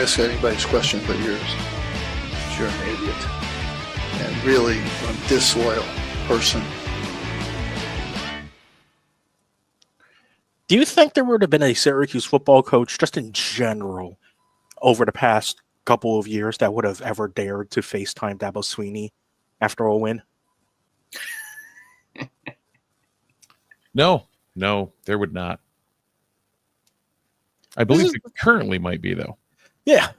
ask anybody's question but yours. You're an idiot. And really a disloyal person. Do you think there would have been a Syracuse football coach, just in general, over the past couple of years that would have ever dared to FaceTime Dabo Swinney after a win? No, there would not. I believe it currently might be, though. Yeah.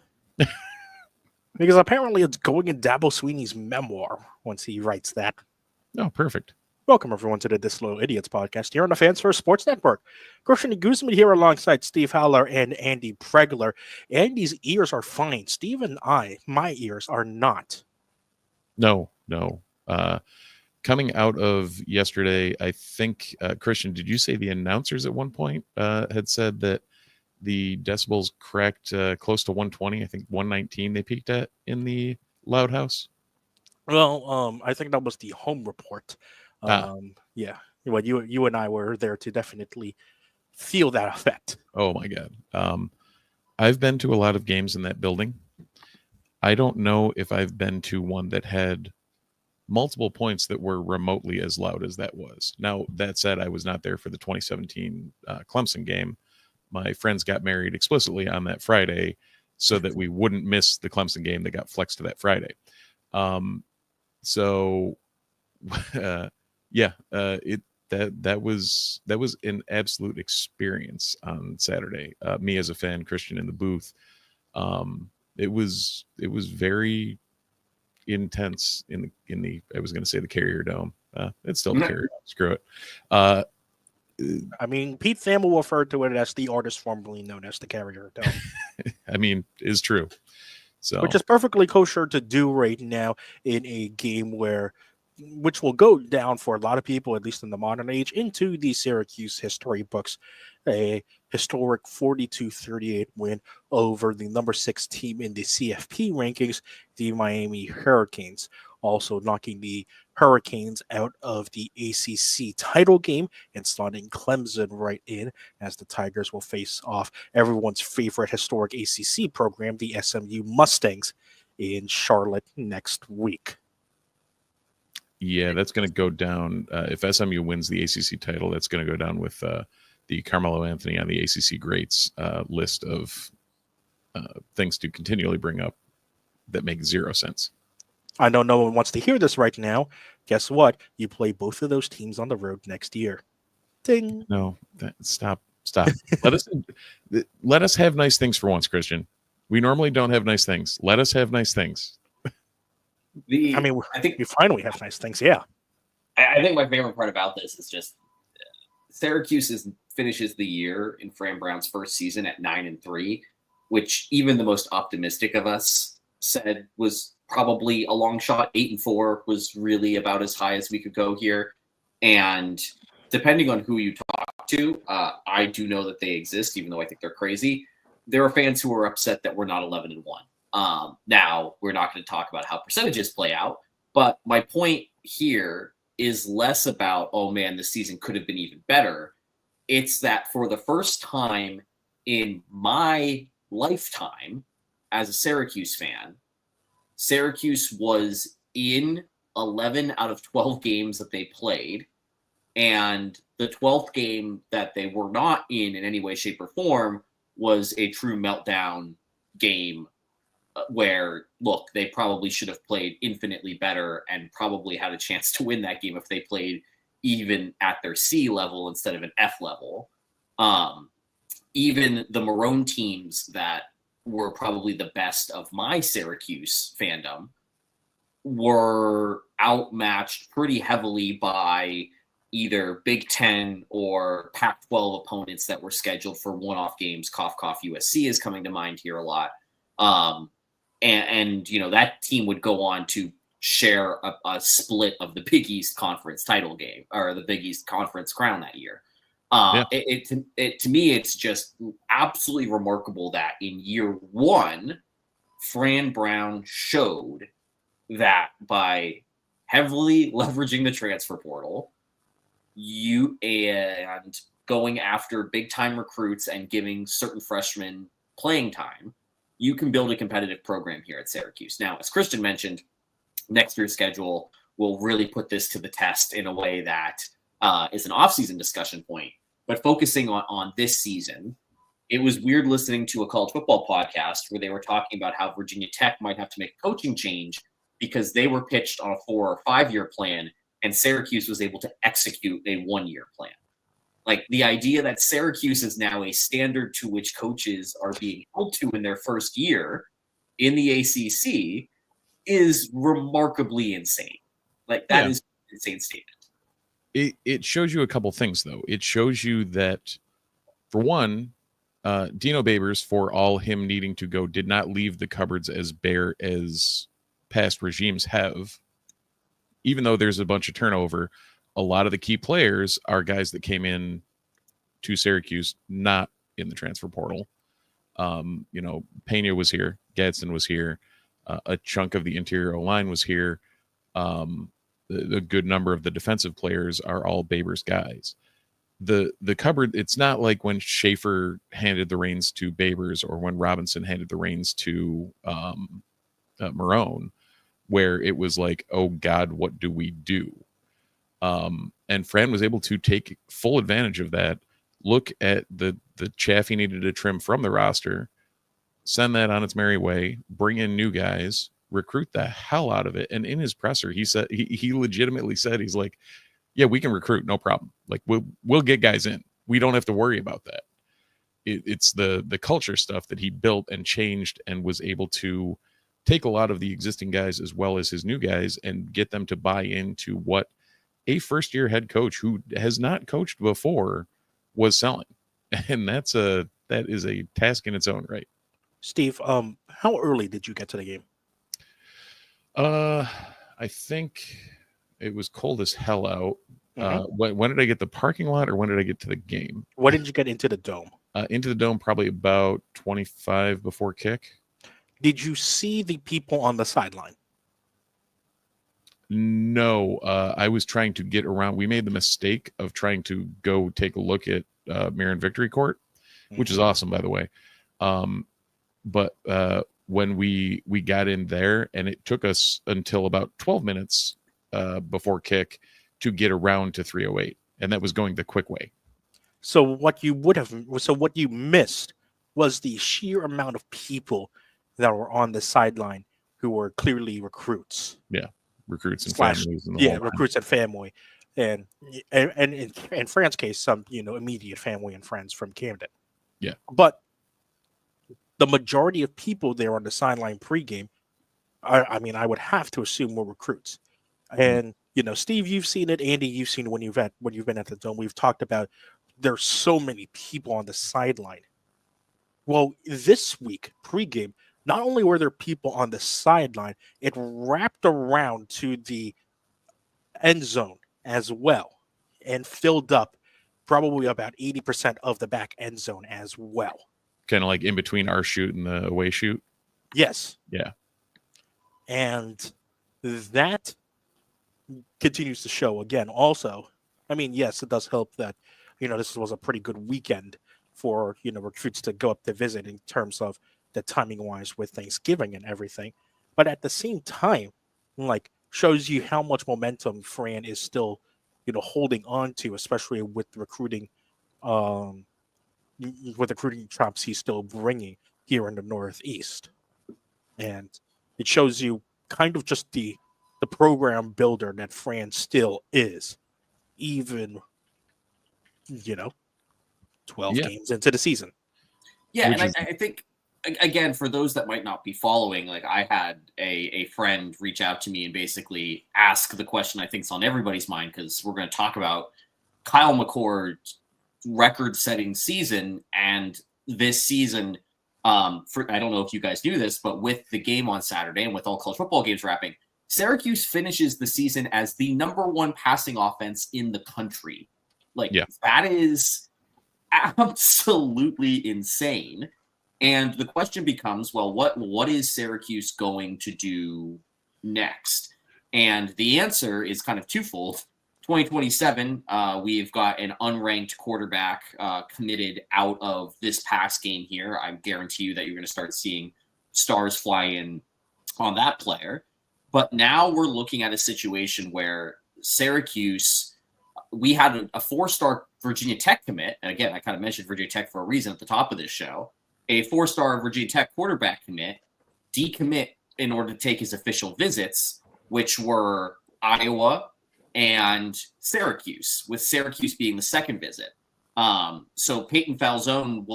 Because apparently it's going in Dabo Swinney's memoir once he writes that. Oh, perfect. Welcome, everyone, to the Disloyal Idiots podcast here on the Fans First Sports Network. Christian Guzman here alongside Steve Haller and Andy Pregler. Andy's ears are fine. Steve and my ears are not. No. Coming out of yesterday, I think, Christian, did you say the announcers at one point had said that the decibels cracked close to 120? I think 119 they peaked at in the Loud House. Well, I think that was the home report. Yeah. Well, you and I were there to definitely feel that effect. Oh, my God. I've been to a lot of games in that building. I don't know if I've been to one that had multiple points that were remotely as loud as that was. Now, that said, I was not there for the 2017 Clemson game. My friends got married explicitly on that Friday so that we wouldn't miss the Clemson game that got flexed to that Friday. That was an absolute experience on Saturday. Me as a fan, Christian in the booth. It was very intense in the I was going to say the Carrier Dome. It's still the Carrier Dome. Screw it. I mean, Pete Thamel referred to it as the artist formerly known as the Carrier Dome. I mean, is true. So, which is perfectly kosher to do right now in a game which will go down for a lot of people, at least in the modern age, into the Syracuse history books. A historic 42-38 win over the number 6 team in the CFP rankings, the Miami Hurricanes, also knocking the Hurricanes out of the ACC title game and slotting Clemson right in as the Tigers will face off everyone's favorite historic ACC program, the SMU Mustangs, in Charlotte next week. Yeah, that's going to go down. If SMU wins the ACC title, that's going to go down with the Carmelo Anthony on the ACC greats list of things to continually bring up that make zero sense. I know no one wants to hear this right now. Guess what? You play both of those teams on the road next year. Ding. No, stop. Let us have nice things for once, Christian. We normally don't have nice things. Let us have nice things. I think we finally have nice things. Yeah. I think my favorite part about this is just Syracuse finishes the year in Fran Brown's first season at 9-3, which even the most optimistic of us said was probably a long shot. 8-4 was really about as high as we could go here. And depending on who you talk to, I do know that they exist, even though I think they're crazy. There are fans who are upset that we're not 11-1. Now, we're not going to talk about how percentages play out, but my point here is less about, oh man, the season could have been even better. It's that for the first time in my lifetime as a Syracuse fan, Syracuse was in 11 out of 12 games that they played, and the 12th game that they were not in any way, shape, or form was a true meltdown game where, look, they probably should have played infinitely better and probably had a chance to win that game if they played even at their C level instead of an F level. Even the Maroon teams that were probably the best of my Syracuse fandom were outmatched pretty heavily by either Big Ten or Pac-12 opponents that were scheduled for one-off games. Cough, cough, USC is coming to mind here a lot. And you know, that team would go on to share a split of the Big East Conference title game, or the Big East Conference crown that year. To me, it's just absolutely remarkable that in year one, Fran Brown showed that by heavily leveraging the transfer portal, and going after big time recruits and giving certain freshmen playing time, you can build a competitive program here at Syracuse. Now, as Christian mentioned, next year's schedule will really put this to the test in a way that is an offseason discussion point. But focusing on this season, it was weird listening to a college football podcast where they were talking about how Virginia Tech might have to make a coaching change because they were pitched on a 4 or 5 year plan and Syracuse was able to execute a 1 year plan. Like the idea that Syracuse is now a standard to which coaches are being held to in their first year in the ACC is remarkably insane. Like that is an insane statement. It shows you a couple things, though. It shows you that, for one, Dino Babers, for all him needing to go, did not leave the cupboards as bare as past regimes have. Even though there's a bunch of turnover, a lot of the key players are guys that came in to Syracuse, not in the transfer portal. Pena was here. Gadsden was here. A chunk of the interior line was here. A good number of the defensive players are all Babers guys. The cupboard, it's not like when Schaefer handed the reins to Babers or when Robinson handed the reins to Marone, where it was like, oh God, what do we do? And Fran was able to take full advantage of that, look at the chaff he needed to trim from the roster, send that on its merry way, bring in new guys, recruit the hell out of it. And in his presser, he said, he legitimately said, he's like, yeah, we can recruit, no problem. Like we'll get guys in. We don't have to worry about that. It's the culture stuff that he built and changed and was able to take a lot of the existing guys as well as his new guys and get them to buy into what a first-year head coach who has not coached before was selling. And that is a task in its own right. Steve, how early did you get to the game? I think it was cold as hell out. When did I get the parking lot or when did I get to the game? When did you get into the dome? Into the dome probably about 25 before kick. Did you see the people on the sideline? No, I was trying to get around. We made the mistake of trying to go take a look at Marin Victory Court, which is awesome, by the way. But when we got in there, and it took us until about 12 minutes before kick to get around to 308, and that was going the quick way. So what you missed was the sheer amount of people that were on the sideline who were clearly recruits. Yeah, recruits and families. And recruits and family, and in Fran's case, some immediate family and friends from Camden. Yeah, but the majority of people there on the sideline pregame, I would have to assume were recruits. And Steve, you've seen it. Andy, you've seen it when you've been at the dome. We've talked about there's so many people on the sideline. Well, this week pregame, not only were there people on the sideline, it wrapped around to the end zone as well and filled up probably about 80% of the back end zone as well. Kind of like in between our shoot and the away shoot. Yes. Yeah. And that continues to show again. Also, yes, it does help that, this was a pretty good weekend for, recruits to go up to visit in terms of the timing wise with Thanksgiving and everything. But at the same time, shows you how much momentum Fran is still, holding on to, especially with recruiting, chops he's still bringing here in the Northeast. And it shows you kind of just the program builder that Fran still is, even, 12 games into the season. Yeah, and I think, again, for those that might not be following, I had a friend reach out to me and basically ask the question I think is on everybody's mind, because we're going to talk about Kyle McCord's record-setting season, and this season, I don't know if you guys do this, but with the game on Saturday and with all college football games wrapping, Syracuse finishes the season as the #1 passing offense in the country. That is absolutely insane. And the question becomes, well, what is Syracuse going to do next? And the answer is kind of twofold. 2027, we've got an unranked quarterback committed out of this past game here. I guarantee you that you're going to start seeing stars fly in on that player. But now we're looking at a situation where Syracuse, we had a 4-star Virginia Tech commit. And again, I kind of mentioned Virginia Tech for a reason at the top of this show. A 4-star Virginia Tech quarterback commit, decommit in order to take his official visits, which were Iowa and Syracuse, with Syracuse being the second visit. So Peyton Falzone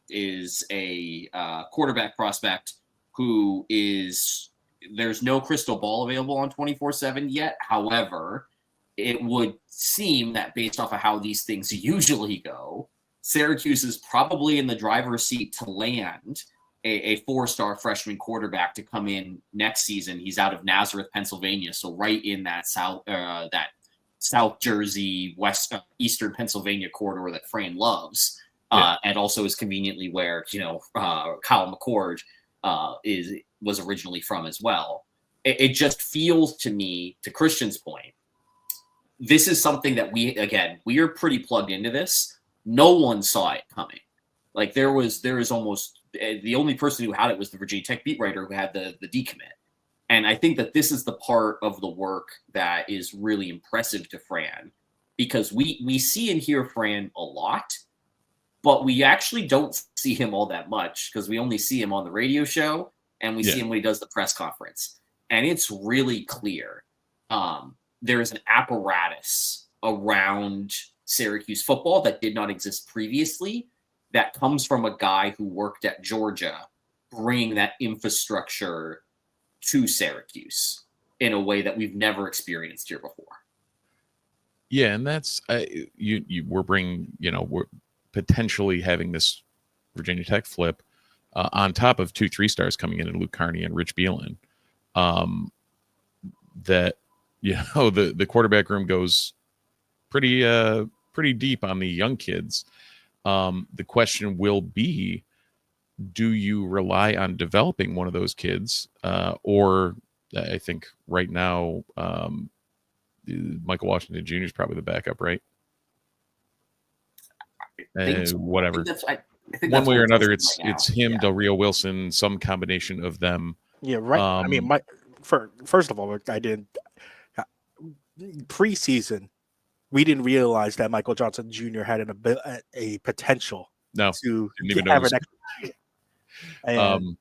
is a quarterback prospect who there's no crystal ball available on 24/7 yet. However, it would seem that based off of how these things usually go, Syracuse is probably in the driver's seat to land a 4-star freshman quarterback to come in next season. He's out of Nazareth, Pennsylvania, so right in that South Jersey, Eastern Pennsylvania corridor that Fran loves, and also is conveniently where Kyle McCord was originally from as well. It just feels to me, to Christian's point, this is something that we are pretty plugged into this. No one saw it coming. Like there is almost the only person who had it was the Virginia Tech beat writer who had the decommit. And I think that this is the part of the work that is really impressive to Fran, because we see and hear Fran a lot, but we actually don't see him all that much because we only see him on the radio show and we see him when he does the press conference. And it's really clear. There is an apparatus around Syracuse football that did not exist previously, that comes from a guy who worked at Georgia, bringing that infrastructure to Syracuse in a way that we've never experienced here before. Yeah, and that's we're potentially having this Virginia Tech flip on top of 2 3-stars coming in Luke Carney and Rich Bielin. That the quarterback room goes pretty deep on the young kids. The question will be, do you rely on developing one of those kids? Or I think right now, Michael Washington Jr. is probably the backup, right? Whatever. I think one way or another, right it's him, Del Rio Wilson, some combination of them. Yeah, right. I mean, first of all, I didn't preseason. We didn't realize that Michael Johnson Jr. had a potential to have an extra. And,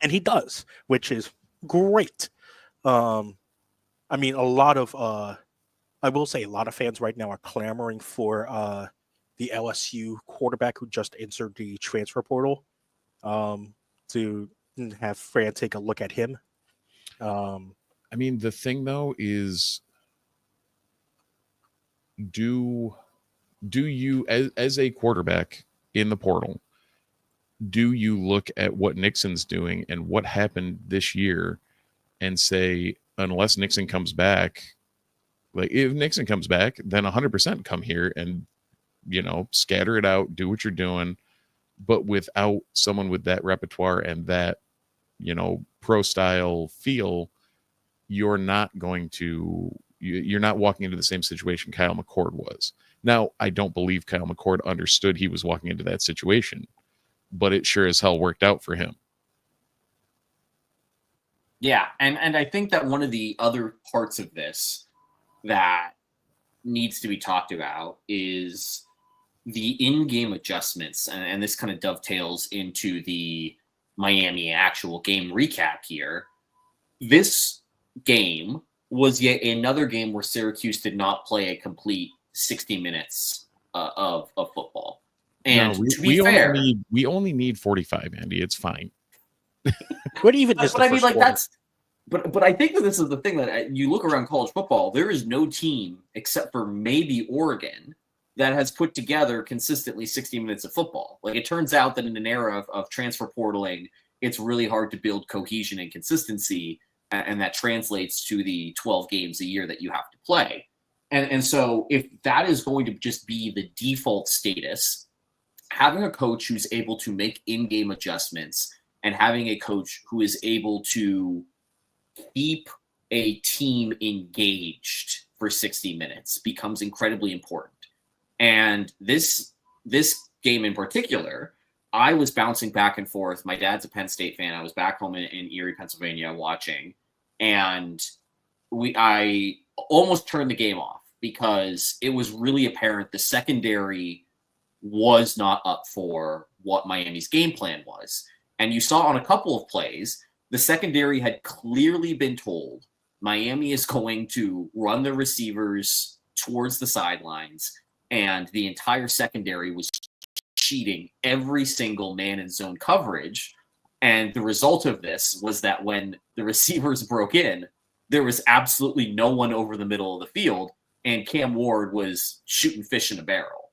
and he does, which is great. I mean, a lot of fans right now are clamoring for the LSU quarterback who just entered the transfer portal to have Fran take a look at him. I mean, the thing though is, do you as a quarterback in the portal, do you look at what Nixon's doing and what happened this year and say, unless Nixon comes back, like if Nixon comes back, then 100% come here and scatter it out, do what you're doing, but without someone with that repertoire and that pro style feel, you're not walking into the same situation Kyle McCord was. Now, I don't believe Kyle McCord understood he was walking into that situation, but it sure as hell worked out for him. Yeah, and I think that one of the other parts of this that needs to be talked about is the in-game adjustments, and this kind of dovetails into the Miami actual game recap here. This game was yet another game where Syracuse did not play a complete 60 minutes of football. And to be fair, we only need 45, Andy. It's fine. What even but I mean, like that's. But I think that this is the thing that you look around college football. There is no team except for maybe Oregon that has put together consistently 60 minutes of football. Like it turns out that in an era of transfer portaling, it's really hard to build cohesion and consistency, and that translates to the 12 games a year that you have to play. And so if that is going to just be the default status, having a coach who's able to make in-game adjustments and having a coach who is able to keep a team engaged for 60 minutes becomes incredibly important. And this game in particular, I was bouncing back and forth. My dad's a Penn State fan. I was back home in Erie, Pennsylvania watching, and I almost turned the game off because it was really apparent the secondary was not up for what Miami's game plan was. And you saw on a couple of plays, the secondary had clearly been told Miami is going to run the receivers towards the sidelines, and the entire secondary was cheating every single man in zone coverage. And the result of this was that when the receivers broke in, there was absolutely no one over the middle of the field, and Cam Ward was shooting fish in a barrel.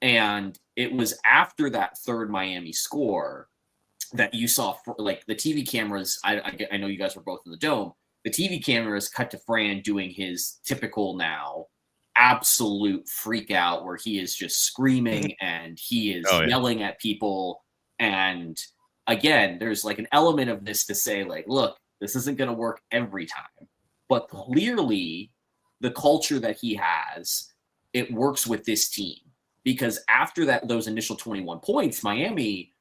And it was after that third Miami score that you saw, like, the TV cameras. I know you guys were both in the Dome. The TV cameras cut to Fran doing his typical now absolute freak out where he is just screaming and he is yelling at people. And again, there's like an element of this to say, like, look, this isn't going to work every time. But clearly the culture that he has, it works with this team. Because after those initial 21 points, Miami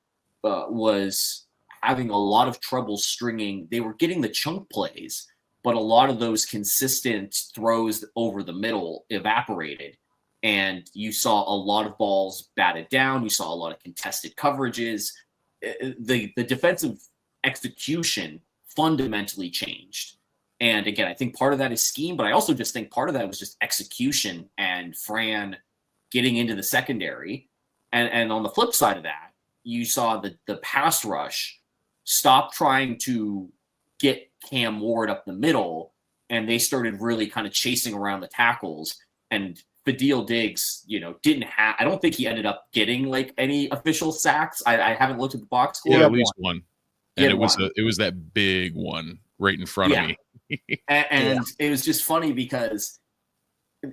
was having a lot of trouble stringing. They were getting the chunk plays, but a lot of those consistent throws over the middle evaporated. And you saw a lot of balls batted down. You saw a lot of contested coverages. The defensive execution fundamentally changed. And again, I think part of that is scheme, but I also just think part of that was just execution and Fran getting into the secondary. And on the flip side of that, you saw the pass rush stop trying to get Cam Ward up the middle, and they started really kind of chasing around the tackles. And Fadil Diggs, didn't have, I don't think he ended up getting like any official sacks. I haven't looked at the box score. Yeah, at least one. And it was that big one right in front of me. and it was just funny because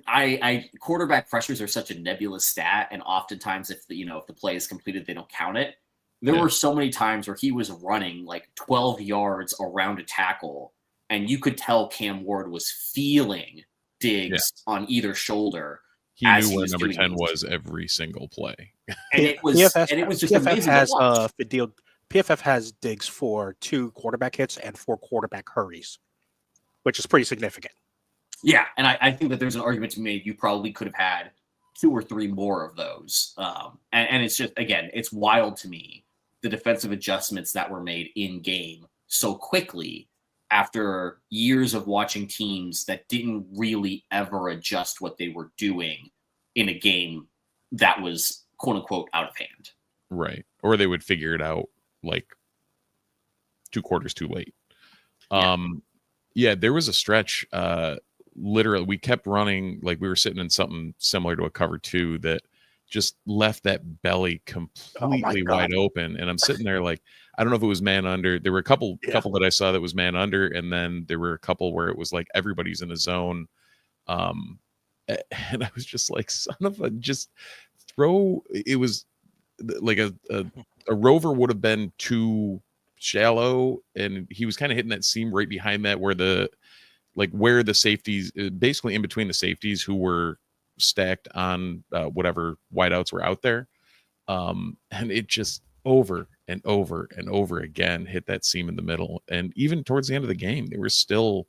I quarterback pressures are such a nebulous stat, and oftentimes if the play is completed, they don't count it. There were so many times where he was running like 12 yards around a tackle, and you could tell Cam Ward was feeling Diggs on either shoulder. He knew where number 10 was every single play. And it was just amazing to watch. PFF has Diggs for 2 quarterback hits and 4 quarterback hurries, which is pretty significant. Yeah, and I think that there's an argument to be made. You probably could have had 2 or 3 more of those. And it's just, again, it's wild to me, the defensive adjustments that were made in game so quickly after years of watching teams that didn't really ever adjust what they were doing in a game that was quote unquote out of hand. Right. Or they would figure it out like 2 quarters too late. There was a stretch, literally we kept running, like we were sitting in something similar to a cover 2 that just left that belly completely wide open. And I'm sitting there like, I don't know if it was man under. There were a couple that I saw that was man under. And then there were a couple where it was like everybody's in a zone. And I was just like, son of a, just throw. It was like a rover would have been too shallow. And he was kind of hitting that seam right behind that where the safeties, basically in between the safeties who were stacked on whatever wideouts were out there. And it just over and over and over again hit that seam in the middle. And even towards the end of the game, they were still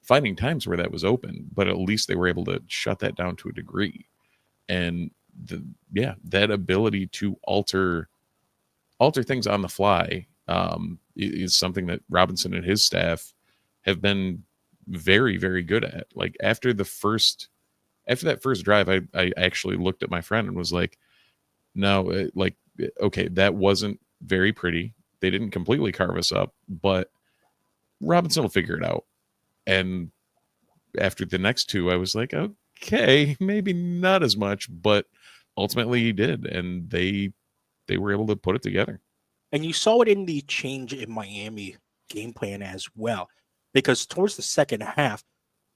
finding times where that was open, but at least they were able to shut that down to a degree. And that ability to alter things on the fly is something that Robinson and his staff have been very, very good at. Like after that first drive, I actually looked at my friend and was like, no, okay, that wasn't very pretty. They didn't completely carve us up, but Robinson will figure it out. And after the next 2, I was like, okay, maybe not as much, but ultimately he did. And they were able to put it together. And you saw it in the change in Miami game plan as well, because towards the second half,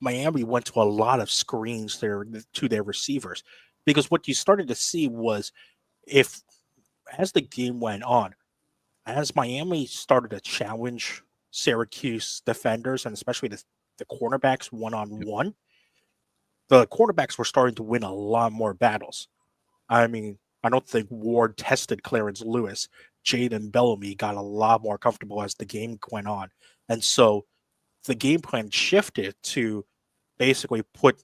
Miami went to a lot of screens there to their receivers, because what you started to see was as the game went on, as Miami started to challenge Syracuse defenders and especially the cornerbacks one-on-one, the cornerbacks were starting to win a lot more battles. I mean, I don't think Ward tested Clarence Lewis. Jaden Bellamy got a lot more comfortable as the game went on. And so the game plan shifted to basically put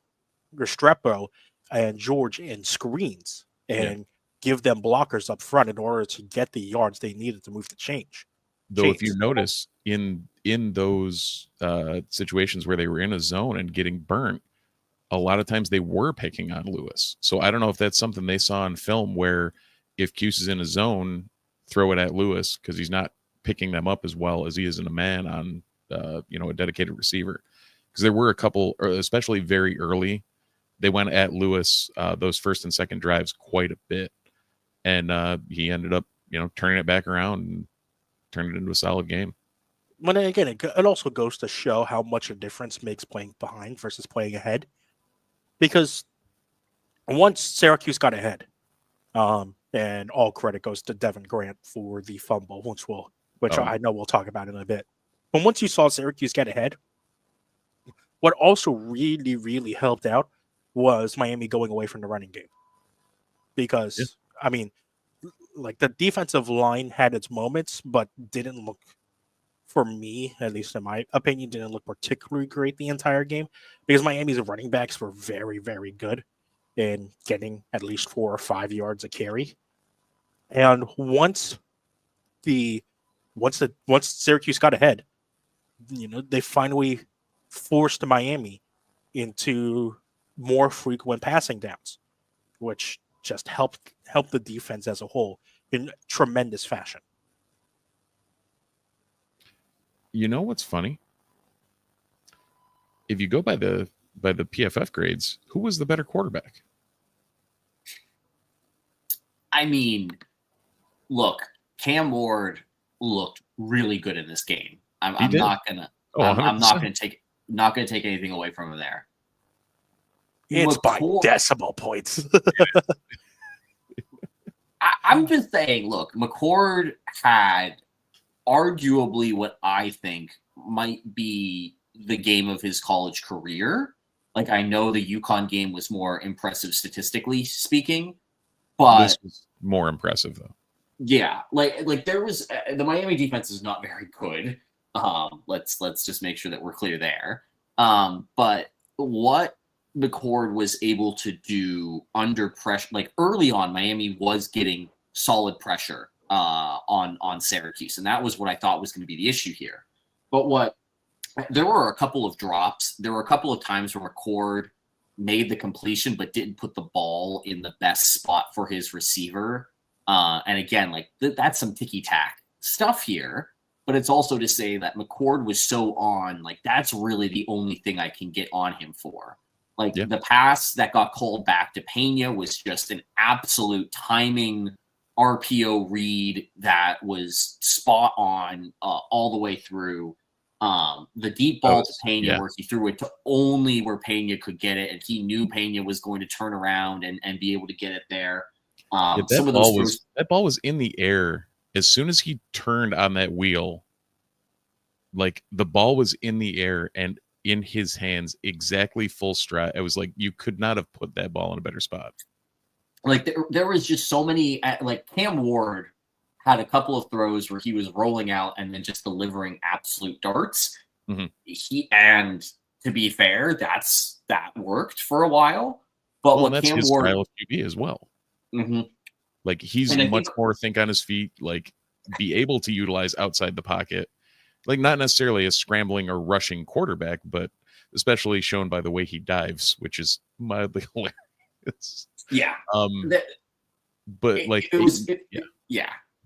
Restrepo and George in screens and give them blockers up front in order to get the yards they needed to move the change. Though if you notice in those situations where they were in a zone and getting burnt, a lot of times they were picking on Lewis. So I don't know if that's something they saw in film where if Cuse is in a zone, throw it at Lewis because he's not picking them up as well as he is in a man on a dedicated receiver. Because there were a couple, especially very early, they went at Lewis those first and second drives quite a bit. And he ended up, turning it back around and turning it into a solid game. But again, it also goes to show how much a difference makes playing behind versus playing ahead. Because once Syracuse got ahead, and all credit goes to Devon Grant for the fumble, which I know we'll talk about in a bit. But once you saw Syracuse get ahead, what also really, really helped out was Miami going away from the running game. Because, the defensive line had its moments, but didn't look, for me, at least in my opinion, didn't look particularly great the entire game because Miami's running backs were very, very good in getting at least 4 or 5 yards a carry. And once Syracuse got ahead, they finally forced Miami into more frequent passing downs, which just helped the defense as a whole in tremendous fashion. You know what's funny? If you go by the PFF grades, who was the better quarterback? Look, Cam Ward looked really good in this game. I'm not gonna take anything away from him there. It's by decimal points. I'm just saying, look, McCord had arguably what I think might be the game of his college career. Like, I know the UConn game was more impressive statistically speaking, but this was more impressive though. Yeah, like there was the Miami defense is not very good. Let's just make sure that we're clear there. But what McCord was able to do under pressure, like early on, Miami was getting solid pressure on Syracuse, and that was what I thought was going to be the issue here. But there were a couple of drops. There were a couple of times where McCord made the completion but didn't put the ball in the best spot for his receiver. And again, that's some ticky-tack stuff here. But it's also to say that McCord was so on, that's really the only thing I can get on him for. The pass that got called back to Pena was just an absolute timing RPO read that was spot on all the way through. The deep ball to Pena where he threw it to only where Pena could get it, and he knew Pena was going to turn around and be able to get it there. That ball was in the air as soon as he turned on that wheel. The ball was in the air and in his hands, exactly full stride. I was like, you could not have put that ball in a better spot. There was just so many. Cam Ward had a couple of throws where he was rolling out and then just delivering absolute darts. Mm-hmm. And to be fair, that worked for a while. But that's Cam his Ward, style of QB as well. Mm-hmm. He's much more think on his feet, be able to utilize outside the pocket. Not necessarily a scrambling or rushing quarterback, but especially shown by the way he dives, which is mildly hilarious. Yeah.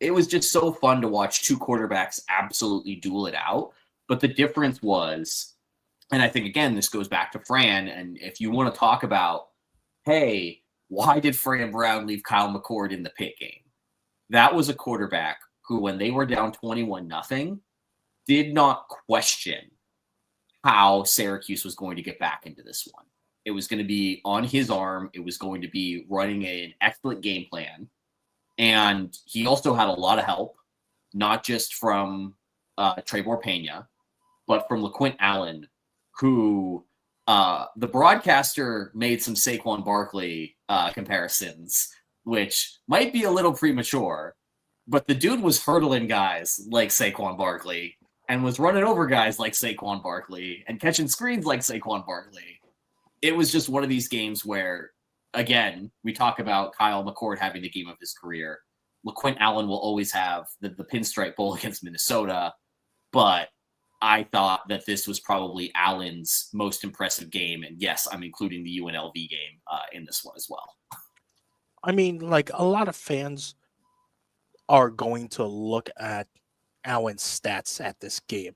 It was just so fun to watch two quarterbacks absolutely duel it out. But the difference was, and I think, again, this goes back to Fran, and if you want to talk about, hey, why did Fran Brown leave Kyle McCord in the pit game? That was a quarterback who, when they were down 21-0, did not question how Syracuse was going to get back into this one. It was going to be on his arm. It was going to be running an excellent game plan. And he also had a lot of help, not just from Trevor Pena, but from LaQuint Allen, who the broadcaster made some Saquon Barkley comparisons which might be a little premature, but the dude was hurdling guys like Saquon Barkley and was running over guys like Saquon Barkley and catching screens like Saquon Barkley. It was just one of these games where, again, we talk about Kyle McCord having the game of his career. LaQuint Allen will always have the Pinstripe Bowl against Minnesota, but I thought that this was probably Allen's most impressive game. And yes, I'm including the UNLV game in this one as well. I mean, like, a lot of fans are going to look at Allen's stats at this game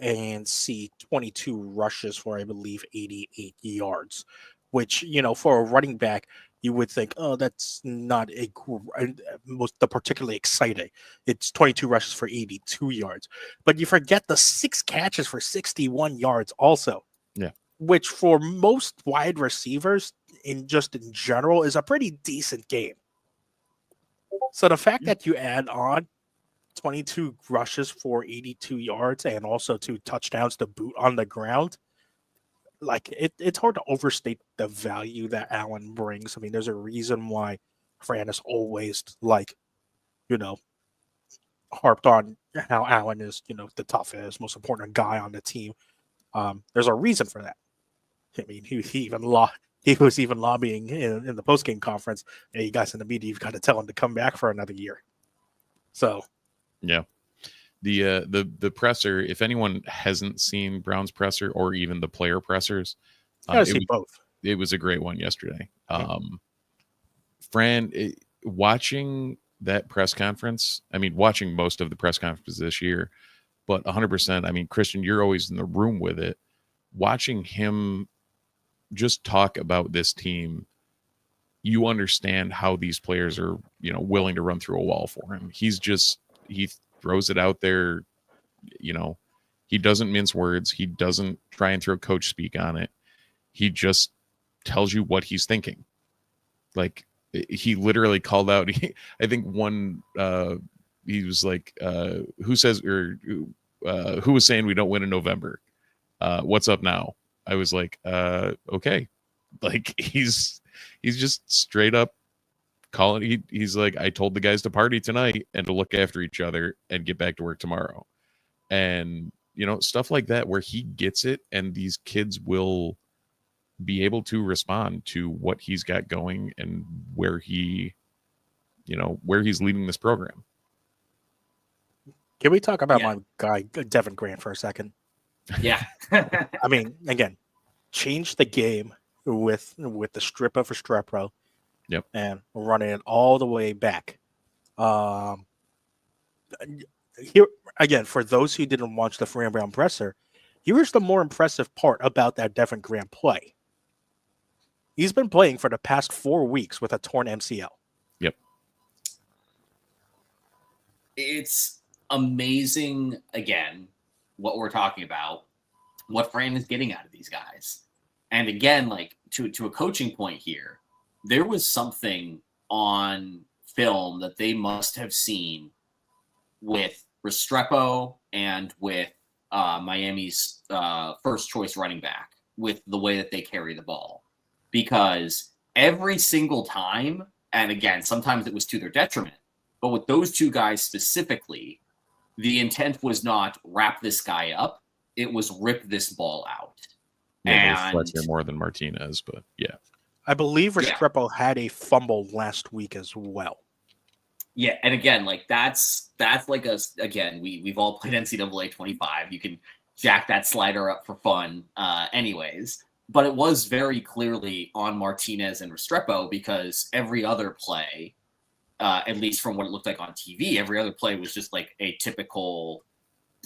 and see 22 rushes for, I believe, 88 yards, which, you know, for a running back, you would think, oh, that's not the particularly exciting. It's 22 rushes for 82 yards. But you forget the 6 catches for 61 yards also. Yeah. Which for most wide receivers in general is a pretty decent game. So the fact that you add on 22 rushes for 82 yards and also 2 touchdowns to boot on the ground, like, it's hard to overstate the value that Allen brings. I mean, there's a reason why Fran is always, like, you know, harped on how Allen is, you know, the toughest, most important guy on the team. There's a reason for that. I mean, he was even lobbying in the post-game conference. Hey, you guys in the media, you've got to tell him to come back for another year. So, yeah. The presser, if anyone hasn't seen Brown's presser or even the player pressers, both. It was a great one yesterday. Fran, watching that press conference, I mean, watching most of the press conferences this year, but 100%, I mean, Christian, you're always in the room with it. Watching him just talk about this team, you understand how these players are, you know, willing to run through a wall for him. He throws it out there, you know, he doesn't mince words. He doesn't try and throw coach speak on it. He just tells you what he's thinking. Like, he literally called out, I think one, he was like, who was saying we don't win in November? What's up now? I was like, okay. Like, he's just straight up calling. He's like, I told the guys to party tonight and to look after each other and get back to work tomorrow. And, you know, stuff like that where he gets it and these kids will be able to respond to what he's got going and where he's leading this program. Can we talk about my guy, Devon Grant, for a second? Yeah. I mean, again, change the game with the strip of Restrepo. Yep. And running it all the way back. Here again, for those who didn't watch the Fran Brown presser, here's the more impressive part about that Devon Grant play. He's been playing for the past 4 weeks with a torn MCL. Yep. It's amazing, again, what we're talking about, what Fran is getting out of these guys. And again, like, to a coaching point here, there was something on film that they must have seen with Restrepo and with Miami's first choice running back, with the way that they carry the ball. Because every single time, and again, sometimes it was to their detriment, but with those two guys specifically, the intent was not wrap this guy up, it was rip this ball out. Yeah, Fletcher more than Martinez, but yeah. I believe Restrepo had a fumble last week as well. Yeah, and again, like, that's like again, we've all played NCAA 25. You can jack that slider up for fun, anyways. But it was very clearly on Martinez and Restrepo, because every other play, at least from what it looked like on TV, every other play was just like a typical,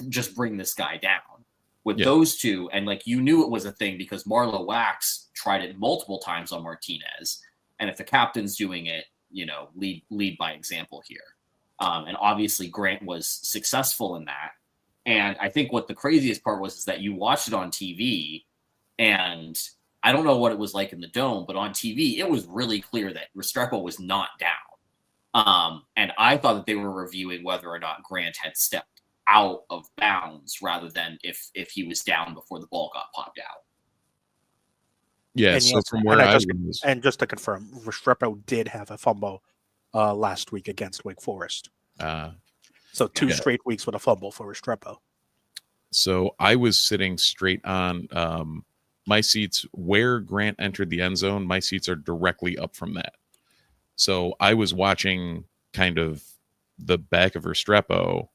just bring this guy down. With those two, and like, you knew it was a thing because Marlo Wax tried it multiple times on Martinez, and if the captain's doing it, you know, lead by example here. And obviously Grant was successful in that. And I think what the craziest part was is that you watched it on TV, and I don't know what it was like in the dome, but on TV it was really clear that Restrepo was not down. And I thought that they were reviewing whether or not Grant had stepped out of bounds rather than if he was down before the ball got popped out. Yeah, and so yes, from where I was... And just to confirm, Restrepo did have a fumble last week against Wake Forest. Uh, So two Yeah. straight weeks with a fumble for Restrepo. So I was sitting straight on my seats where Grant entered the end zone. My seats are directly up from that. So I was watching kind of the back of Restrepo.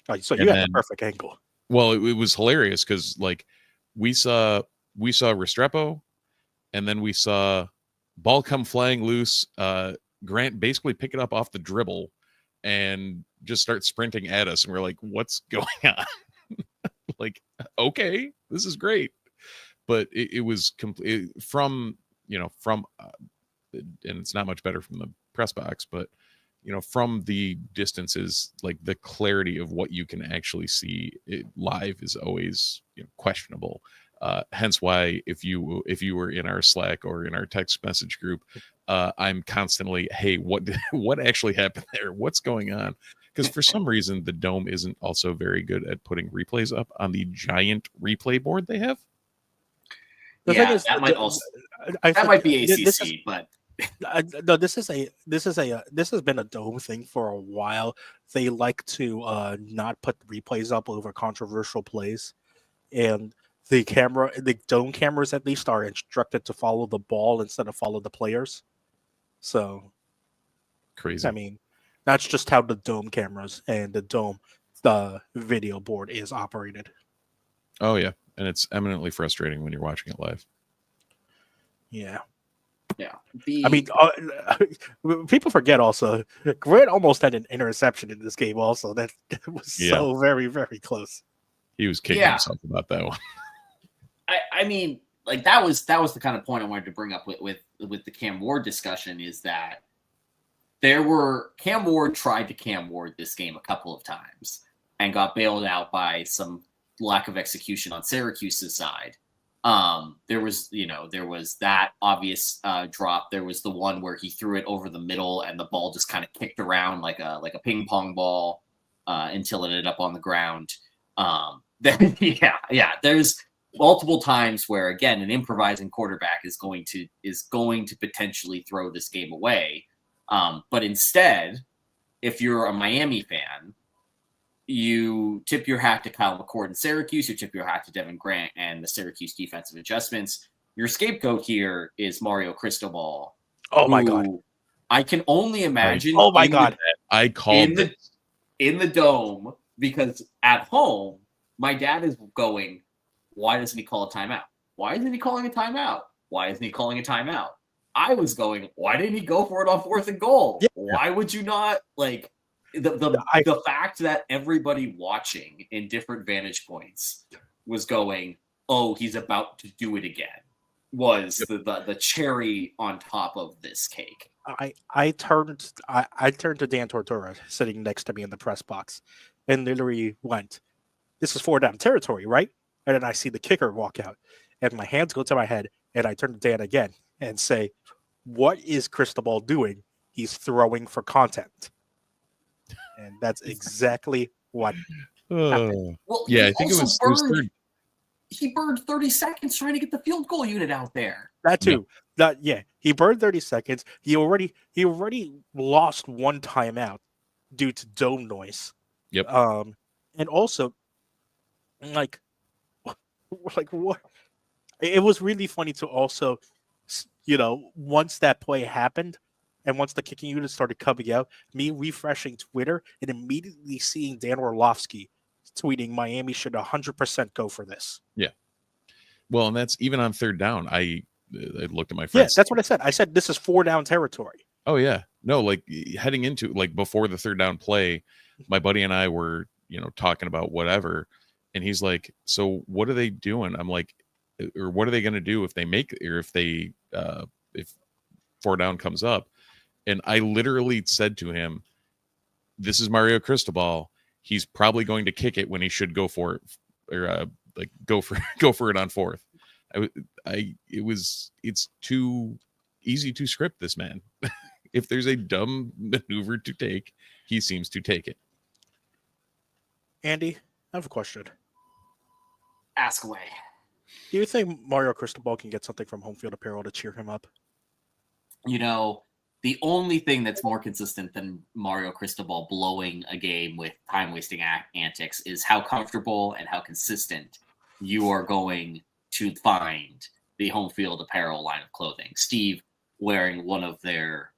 Oh, so And you had the then- perfect angle. Well, it was hilarious because like we saw Restrepo, and then we saw ball come flying loose. Grant basically pick it up off the dribble and just start sprinting at us, and we're like, "What's going on?" Like, okay, this is great, but it was complete from and it's not much better from the press box, but from the distances, like the clarity of what you can actually see live is always questionable. Hence why if you were in our Slack or in our text message group, I'm constantly, hey, what actually happened there? What's going on? Because for some reason the Dome isn't also very good at putting replays up on the giant replay board they have. The yeah, thing is, that might also I that think might be this is- ACC, but no, this has been a Dome thing for a while. They like to not put replays up over controversial plays, and the Dome cameras at least are instructed to follow the ball instead of follow the players. So Crazy. I mean, that's just how the Dome cameras and the video board is operated. Oh yeah, and it's eminently frustrating when you're watching it live. Yeah. yeah. I mean, people forget also, Grant almost had an interception in this game also. That was so very, very close. He was kicking Yeah. himself about that one. I mean, like that was the kind of point I wanted to bring up with the Cam Ward discussion is that Cam Ward tried to Cam Ward this game a couple of times and got bailed out by some lack of execution on Syracuse's side. There was that obvious drop. There was the one where he threw it over the middle and the ball just kind of kicked around like a ping pong ball until it ended up on the ground. Then there's multiple times where again an improvising quarterback is going to potentially throw this game away. But instead, if you're a Miami fan, you tip your hat to Kyle McCord in Syracuse, you tip your hat to Devon Grant and the Syracuse defensive adjustments. Your scapegoat here is Mario Cristobal. Oh my God. I can only imagine. Oh my God. I called in the Dome, because at home, my dad is going, why doesn't he call a timeout? Why isn't he calling a timeout? Why isn't he calling a timeout? I was going, why didn't he go for it on 4th and goal? Yeah. Why would you not like the fact that everybody watching in different vantage points was going, oh, he's about to do it again, was the cherry on top of this cake. I turned to Dan Tortora sitting next to me in the press box and literally went, this is 4 down territory, right? And then I see the kicker walk out and my hands go to my head and I turn to Dan again and say, what is Cristobal doing? He's throwing for content. And that's exactly what happened. Well, yeah, he I think it also was third. He burned 30 seconds trying to get the field goal unit out there. That too. He burned 30 seconds. He already lost one timeout due to dome noise. Yep. And also, like what? It was really funny to also, once that play happened, and once the kicking unit started coming out, me refreshing Twitter and immediately seeing Dan Orlovsky tweeting Miami should 100% go for this. Yeah. Well, and that's even on 3rd down. I looked at my friends. Yeah, that's what I said. I said this is 4 down territory. Oh yeah. No, like heading into before the 3rd down play, my buddy and I were, talking about whatever. And he's like, so what are they doing? I'm like, or what are they going to do if they make, or if 4 down comes up? And I literally said to him, this is Mario Cristobal. He's probably going to kick it when he should go for it, or go for it on 4th. It's too easy to script this man. If there's a dumb maneuver to take, he seems to take it. Andy, I have a question. Ask away. Do you think Mario Cristobal can get something from Home Field Apparel to cheer him up? the only thing that's more consistent than Mario Cristobal blowing a game with time-wasting antics is how comfortable and how consistent you are going to find the home field apparel line of clothing. Steve wearing one of their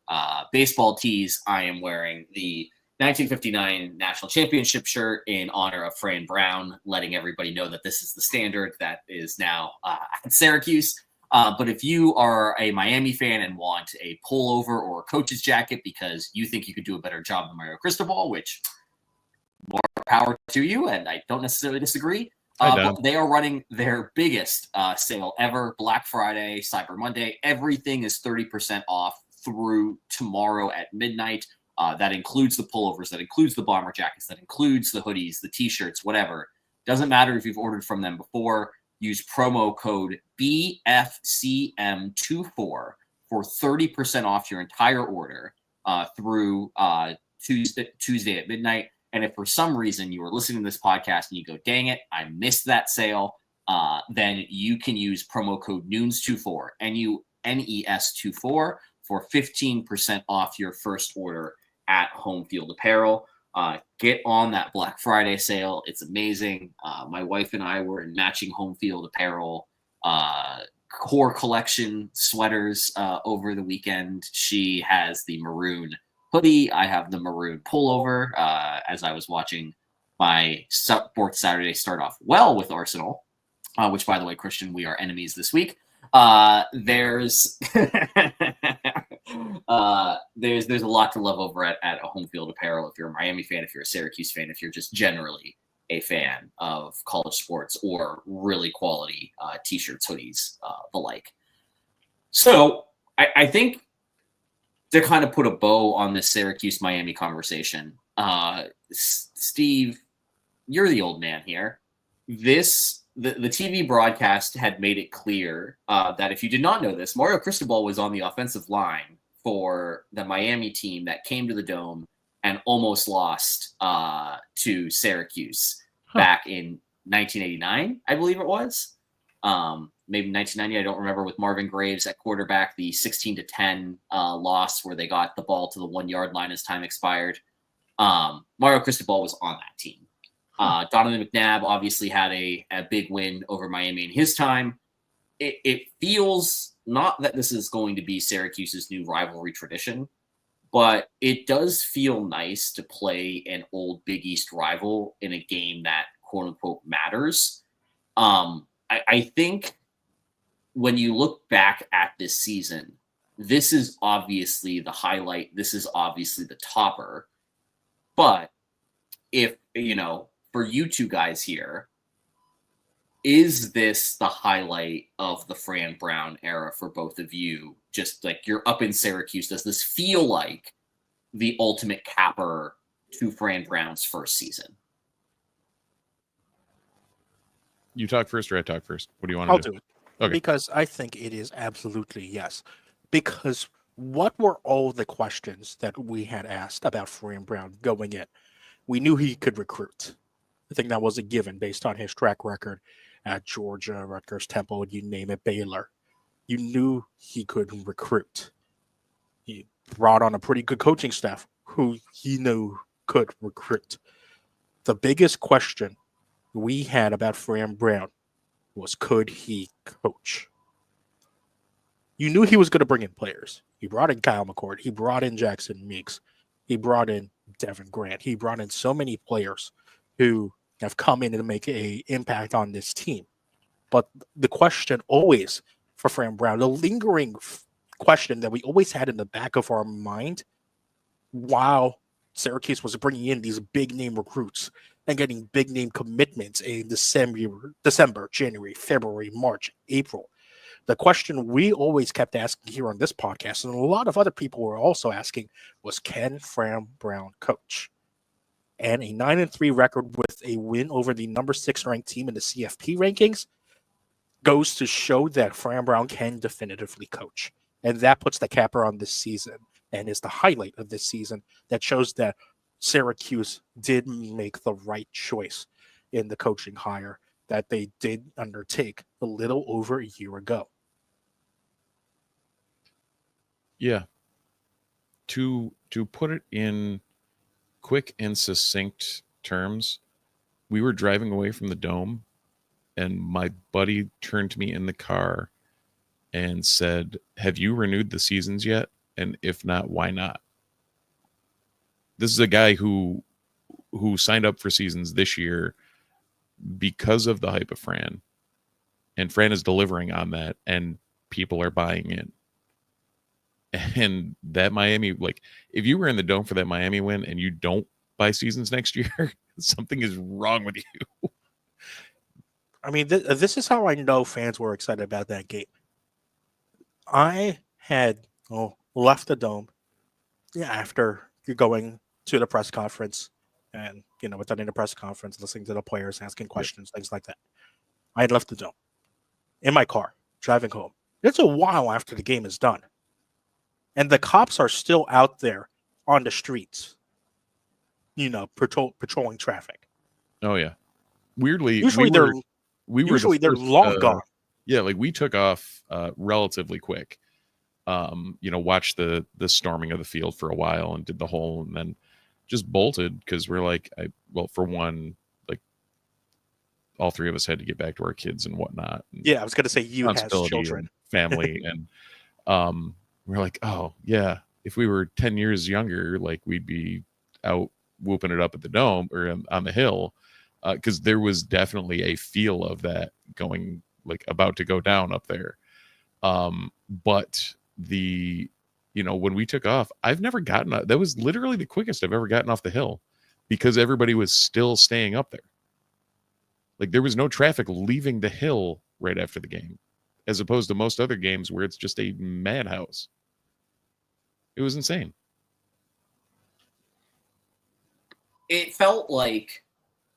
baseball tees. I am wearing the 1959 National Championship shirt in honor of Fran Brown, letting everybody know that this is the standard that is now at Syracuse. But if you are a Miami fan and want a pullover or a coach's jacket because you think you could do a better job than Mario Cristobal, which more power to you, and I don't necessarily disagree, but they are running their biggest sale ever, Black Friday, Cyber Monday. Everything is 30% off through tomorrow at midnight. That includes the pullovers, that includes the bomber jackets, that includes the hoodies, the t-shirts, whatever. Doesn't matter if you've ordered from them before. Use promo code BFCM24 for 30% off your entire order through Tuesday at midnight. And if for some reason you are listening to this podcast and you go, dang it, I missed that sale, then you can use promo code NUNES24, NUNES24, for 15% off your first order at Home Field Apparel. Get on that Black Friday sale. It's amazing. My wife and I were in matching Home Field Apparel core collection sweaters over the weekend. She has the maroon hoodie. I have the maroon pullover as I was watching my Sports Saturday start off well with Arsenal, which, by the way, Christian, we are enemies this week. There's there's a lot to love over at a Home Field Apparel if you're a Miami fan, if you're a Syracuse fan, if you're just generally a fan of college sports or really quality t-shirts, hoodies, the like. So I think to kind of put a bow on this Syracuse-Miami conversation, Steve, you're the old man here. The TV broadcast had made it clear that if you did not know this, Mario Cristobal was on the offensive line for the Miami team that came to the Dome and almost lost to Syracuse back in 1989, I believe it was. Maybe 1990, I don't remember, with Marvin Graves at quarterback, the 16-10 loss where they got the ball to the 1 yard line as time expired. Mario Cristobal was on that team. Donovan McNabb obviously had a big win over Miami in his time. It feels not that this is going to be Syracuse's new rivalry tradition, but it does feel nice to play an old Big East rival in a game that quote unquote matters. I think when you look back at this season, this is obviously the highlight. This is obviously the topper. But if, for you two guys here, is this the highlight of the Fran Brown era for both of you? Just like you're up in Syracuse, does this feel like the ultimate capper to Fran Brown's first season? You talk first or I talk first? What do you want to do? I'll do it. Okay. Because I think it is absolutely yes. Because what were all the questions that we had asked about Fran Brown going in? We knew he could recruit. I think that was a given based on his track record at Georgia, Rutgers, Temple, you name it, Baylor. You knew he could recruit. He brought on a pretty good coaching staff who he knew could recruit. The biggest question we had about Fran Brown was, could he coach? You knew he was going to bring in players. He brought in Kyle McCord. He brought in Jackson Meeks. He brought in Devon Grant. He brought in so many players who have come in to make an impact on this team. But the question always for Fran Brown, the lingering question that we always had in the back of our mind while Syracuse was bringing in these big-name recruits and getting big-name commitments in December, January, February, March, April. The question we always kept asking here on this podcast, and a lot of other people were also asking, was, can Fran Brown coach? And a 9-3 record with a win over the number 6 ranked team in the CFP rankings goes to show that Fran Brown can definitively coach. And that puts the capper on this season and is the highlight of this season that shows that Syracuse did make the right choice in the coaching hire that they did undertake a little over a year ago. Yeah. to put it in quick and succinct terms, we were driving away from the Dome, and my buddy turned to me in the car and said, "Have you renewed the seasons yet? And if not, why not?" This is a guy who signed up for seasons this year because of the hype of Fran, and Fran is delivering on that, and people are buying in. And that Miami, like, if you were in the Dome for that Miami win and you don't buy seasons next year, something is wrong with you. I mean, this is how I know fans were excited about that game. I had left the Dome after going to the press conference and, attending the press conference, listening to the players, asking questions, things like that. I had left the Dome in my car, driving home. It's a while after the game is done. And the cops are still out there on the streets, patrolling traffic. Oh, yeah. Weirdly, Usually they're long gone. Yeah, like we took off relatively quick. Watched the storming of the field for a while and did the whole, and then just bolted because we're like, for one, like all three of us had to get back to our kids and whatnot. And yeah, I was going to say you has children, and family, and we're like, oh yeah, if we were 10 years younger, like we'd be out whooping it up at the Dome or on the hill, because there was definitely a feel of that going, like, about to go down up there. But when we took off, I've never gotten that was literally the quickest I've ever gotten off the hill because everybody was still staying up there. Like there was no traffic leaving the hill right after the game, as opposed to most other games where it's just a madhouse. It was insane. It felt like,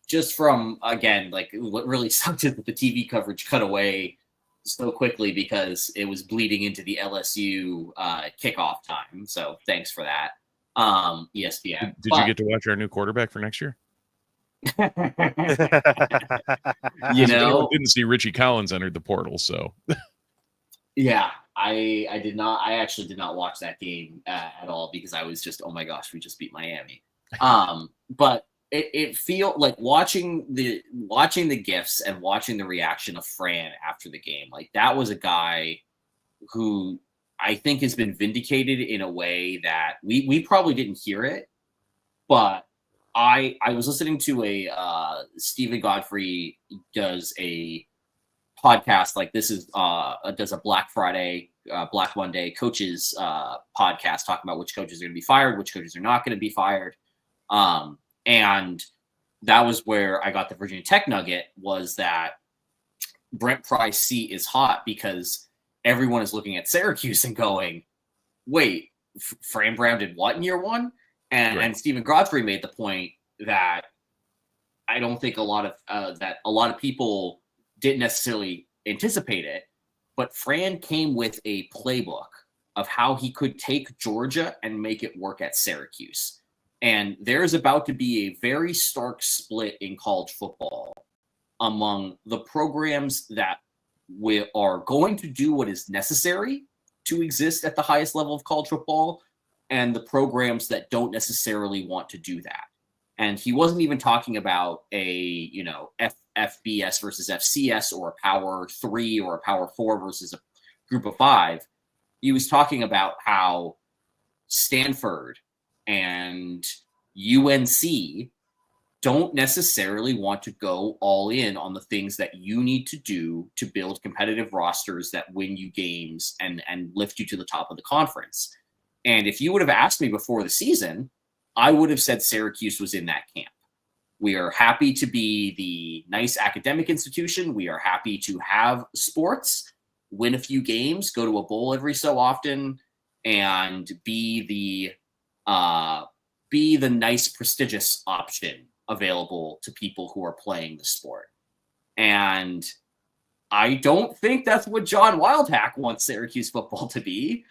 just from, again, like what really sucked is that the TV coverage cut away so quickly because it was bleeding into the LSU kickoff time. So thanks for that, ESPN. Did you get to watch our new quarterback for next year? Didn't see Richie Collins entered the portal, so yeah, I did not. I actually did not watch that game at all because I was just, oh my gosh, we just beat Miami. But it feel like watching the GIFs and watching the reaction of Fran after the game. Like that was a guy who I think has been vindicated in a way that we probably didn't hear it, but I was listening to a Stephen Godfrey does a podcast, like this is does a Black Friday, Black Monday coaches podcast talking about which coaches are going to be fired, which coaches are not going to be fired. And that was where I got the Virginia Tech nugget, was that Brent Pry's seat is hot because everyone is looking at Syracuse and going, wait, Fran Brown did what in year one? And Stephen Godfrey made the point that I don't think a lot of people didn't necessarily anticipate it, but Fran came with a playbook of how he could take Georgia and make it work at Syracuse. And there's about to be a very stark split in college football among the programs that are going to do what is necessary to exist at the highest level of college football, and the programs that don't necessarily want to do that. And he wasn't even talking about a, FBS versus FCS or a Power 3 or a Power 4 versus a Group of 5. He was talking about how Stanford and UNC don't necessarily want to go all in on the things that you need to do to build competitive rosters that win you games and lift you to the top of the conference. And if you would have asked me before the season, I would have said Syracuse was in that camp. We are happy to be the nice academic institution. We are happy to have sports, win a few games, go to a bowl every so often, and be the nice, prestigious option available to people who are playing the sport. And I don't think that's what John Wildhack wants Syracuse football to be,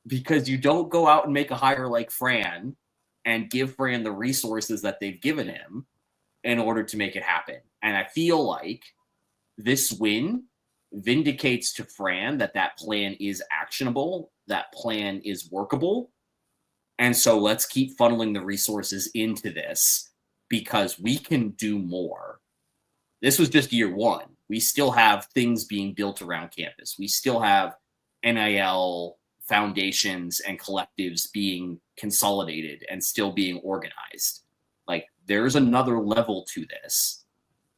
because you don't go out and make a hire like Fran and give Fran the resources that they've given him in order to make it happen. And I feel like this win vindicates to Fran that plan is actionable, that plan is workable, And so let's keep funneling the resources into this because we can do more. This was just year one. We still have things being built around campus. We still have NIL foundations and collectives being consolidated and still being organized. Like, there's another level to this.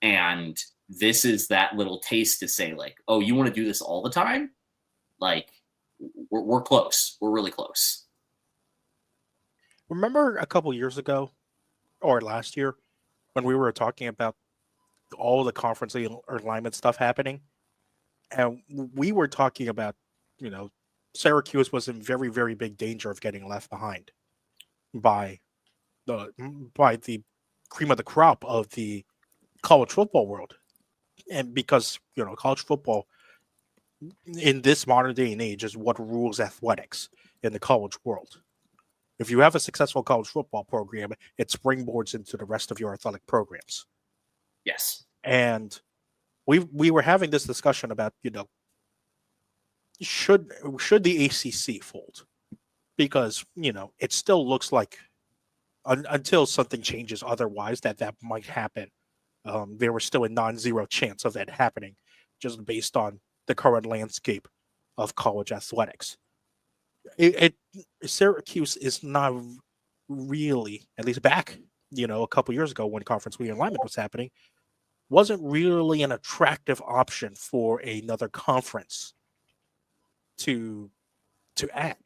And this is that little taste to say, like, oh, you want to do this all the time? Like, we're close. We're really close. Remember a couple years ago or last year when we were talking about all the conference alignment stuff happening? And we were talking about, Syracuse was in very, very big danger of getting left behind by the cream of the crop of the college football world. And because, college football in this modern day and age is what rules athletics in the college world. If you have a successful college football program, it springboards into the rest of your athletic programs. Yes. And we were having this discussion about, should the ACC fold? Because, it still looks like until something changes otherwise that might happen. There was still a non-zero chance of that happening just based on the current landscape of college athletics. Syracuse is not really, at least back, a couple years ago when conference realignment was happening, wasn't really an attractive option for another conference to add.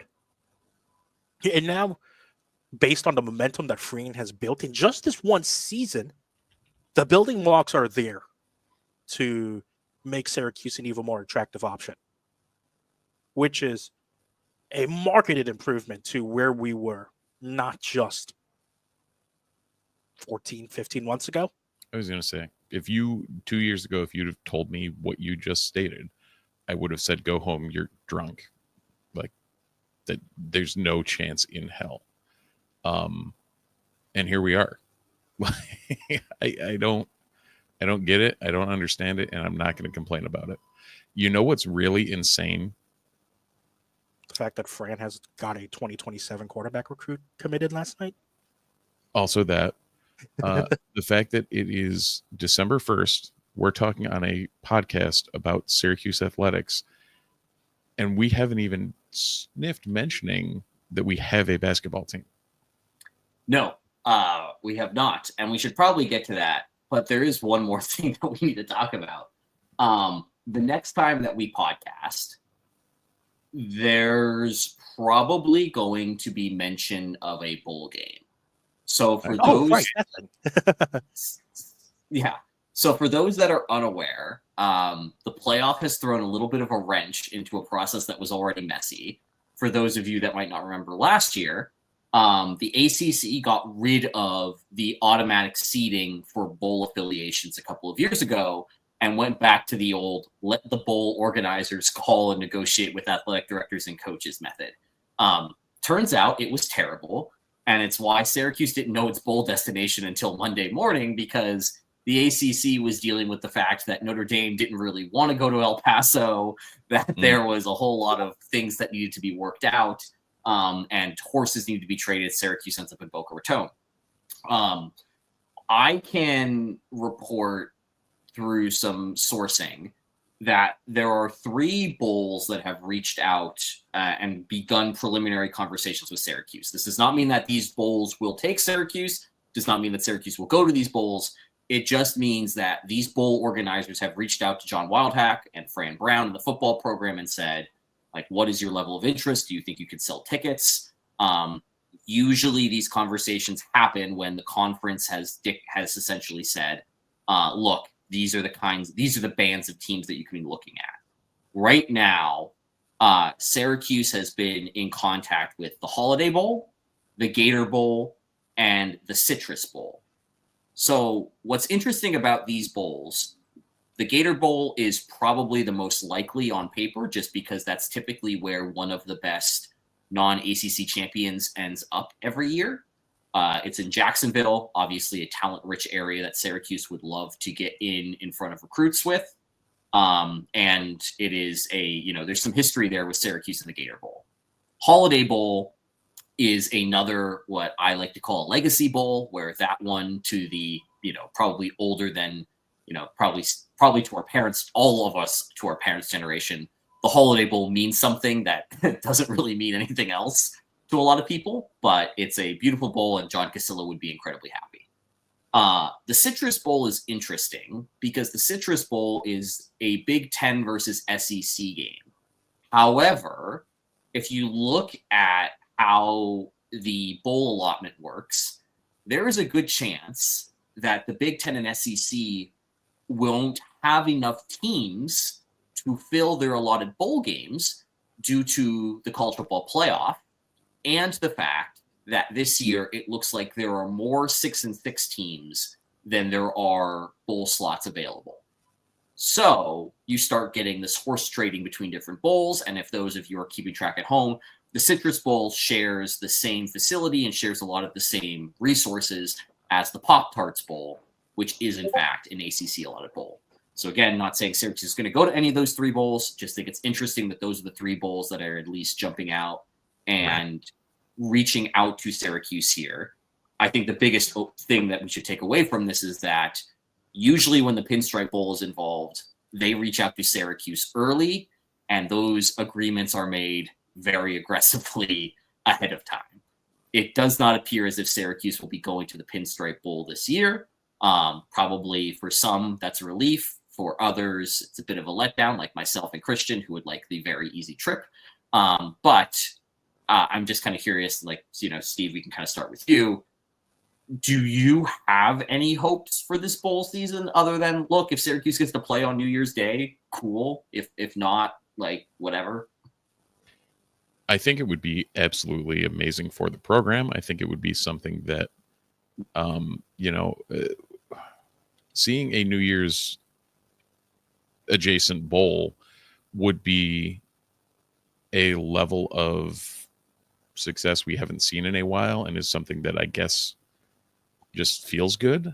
And now, based on the momentum that Fran has built in just this one season, the building blocks are there to make Syracuse an even more attractive option, which is a marketed improvement to where we were not just 14, 15 months ago. I was going to say, 2 years ago, if you'd have told me what you just stated, I would have said, go home, you're drunk. Like, that there's no chance in hell. And here we are. I don't get it. I don't understand it. And I'm not going to complain about it. You know what's really insane? The fact that Fran has got a 2027 quarterback recruit committed last night. Also that. The fact that it is December 1st, we're talking on a podcast about Syracuse athletics, and we haven't even sniffed mentioning that we have a basketball team. No, we have not, and we should probably get to that. But there is one more thing that we need to talk about. The next time that we podcast, there's probably going to be mention of a bowl game. So for those, right. yeah. So for those that are unaware, the playoff has thrown a little bit of a wrench into a process that was already messy. For those of you that might not remember last year, the ACC got rid of the automatic seeding for bowl affiliations a couple of years ago and went back to the old let the bowl organizers call and negotiate with athletic directors and coaches method. Turns out it was terrible. And it's why Syracuse didn't know its bowl destination until Monday morning, because the ACC was dealing with the fact that Notre Dame didn't really want to go to El Paso, that there was a whole lot of things that needed to be worked out, and horses needed to be traded. Syracuse ends up in Boca Raton. I can report through some sourcing that there are 3 bowls that have reached out and begun preliminary conversations with Syracuse. This does not mean that these bowls will take Syracuse. Does not mean that Syracuse will go to these bowls. It just means that these bowl organizers have reached out to John Wildhack and Fran Brown in the football program and said, like, what is your level of interest? Do you think you could sell tickets? Usually these conversations happen when the conference has essentially said, look, these are the bands of teams that you can be looking at. Right now, Syracuse has been in contact with the Holiday Bowl, the Gator Bowl, and the Citrus Bowl. So what's interesting about these bowls, the Gator Bowl is probably the most likely on paper, just because that's typically where one of the best non-ACC champions ends up every year. It's in Jacksonville, obviously a talent-rich area that Syracuse would love to get in front of recruits with. And it is there's some history there with Syracuse and the Gator Bowl. Holiday Bowl is another what I like to call a legacy bowl, where that one to the probably older than probably to our parents, all of us to our parents' generation, the Holiday Bowl means something that doesn't really mean anything else to a lot of people, but it's a beautiful bowl, and John Casilla would be incredibly happy. The Citrus Bowl is interesting because the Citrus Bowl is a Big Ten versus SEC game. However, if you look at how the bowl allotment works, there is a good chance that the Big Ten and SEC won't have enough teams to fill their allotted bowl games due to the college football playoff and the fact that this year it looks like there are more 6-6 teams than there are bowl slots available. So you start getting this horse trading between different bowls. And if those of you are keeping track at home, the Citrus Bowl shares the same facility and shares a lot of the same resources as the Pop-Tarts Bowl, which is in fact an ACC allotted bowl. So again, not saying Syracuse is going to go to any of those three bowls. Just think it's interesting that those are the three bowls that are at least jumping out and reaching out to Syracuse here. I think the biggest thing that we should take away from this is that usually when the Pinstripe Bowl is involved, they reach out to Syracuse early, and those agreements are made very aggressively ahead of time. It does not appear as if Syracuse will be going to the Pinstripe Bowl this year. Probably for some, that's a relief. For others, it's a bit of a letdown, like myself and Christian, who would like the very easy trip. But I'm just kind of curious, like, Steve, we can kind of start with you. Do you have any hopes for this bowl season other than, look, if Syracuse gets to play on New Year's Day, cool. If not, like, whatever. I think it would be absolutely amazing for the program. I think it would be something that, seeing a New Year's adjacent bowl would be a level of success we haven't seen in a while, and is something that I guess just feels good.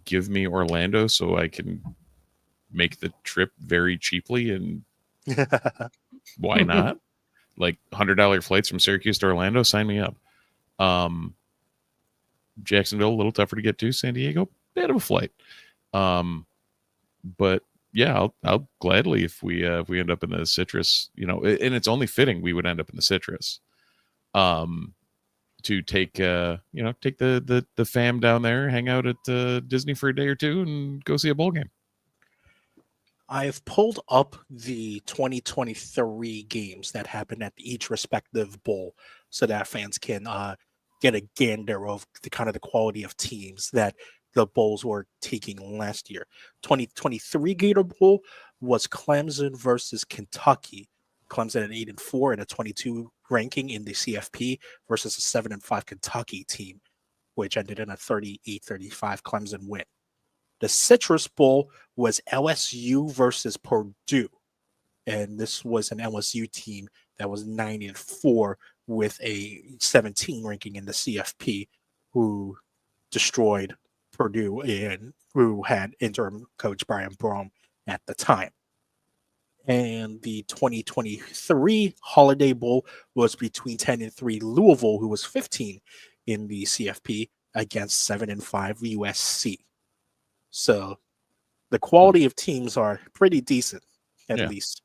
Give me Orlando so I can make the trip very cheaply, and why not? Like $100 flights from Syracuse to Orlando, sign me up. Jacksonville, a little tougher to get to. San Diego, bit of a flight. But yeah, I'll gladly, if we end up in the Citrus, and it's only fitting we would end up in the Citrus. To take the fam down there, hang out at Disney for a day or two, and go see a bowl game. I've pulled up the 2023 games that happened at each respective bowl so that fans can get a gander of the quality of teams that the bowls were taking last year. 2023 Gator Bowl was Clemson versus Kentucky. Clemson at 8-4 and a 22 ranking in the CFP versus a 7-5 Kentucky team, which ended in a 38-35 Clemson win. The Citrus Bowl was LSU versus Purdue, and this was an LSU team that was 9-4 with a 17 ranking in the CFP, who destroyed Purdue and who had interim coach Fran Brown at the time. And the 2023 Holiday Bowl was between 10-3 Louisville, who was 15 in the CFP, against 7-5 USC. So the quality of teams are pretty decent, at least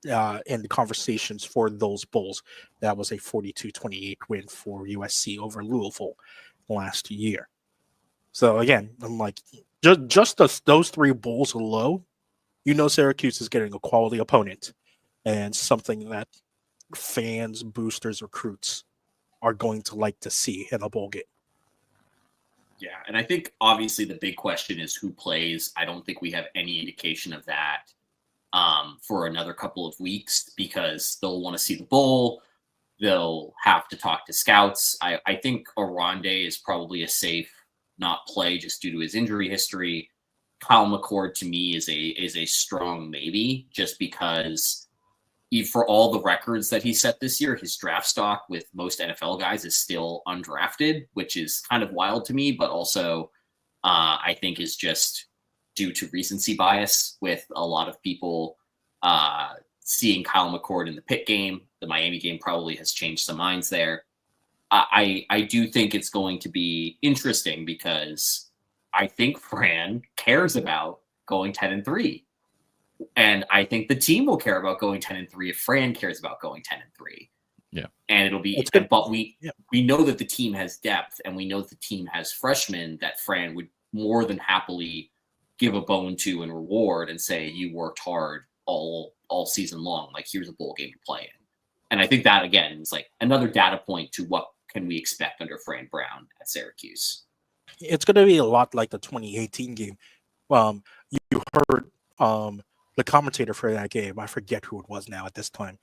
in the conversations for those bowls. That was a 42-28 win for USC over Louisville last year. So again, I'm like, just those three bowls alone, Syracuse is getting a quality opponent and something that fans, boosters, recruits are going to like to see in a bowl game. Yeah, and I think obviously the big question is who plays. I don't think we have any indication of that for another couple of weeks, because they'll want to see the bowl. They'll have to talk to scouts. I think Aronde is probably a safe not play just due to his injury history. Kyle McCord to me is a strong maybe, just because for all the records that he set this year, his draft stock with most NFL guys is still undrafted, which is kind of wild to me, but also I think is just due to recency bias with a lot of people seeing Kyle McCord in the Pitt game. The Miami game probably has changed some minds there. I do think it's going to be interesting because I think Fran cares about going 10-3. And I think the team will care about going 10-3 if Fran cares about going 10-3. Yeah. And it'll be, good. but we know that the team has depth and we know that the team has freshmen that Fran would more than happily give a bone to and reward and say, you worked hard all season long. Like, here's a bowl game to play in. And I think that, again, is like another data point to what can we expect under Fran Brown at Syracuse. It's going to be a lot like the 2018 game. You heard the commentator for that game. I forget who it was now at this time.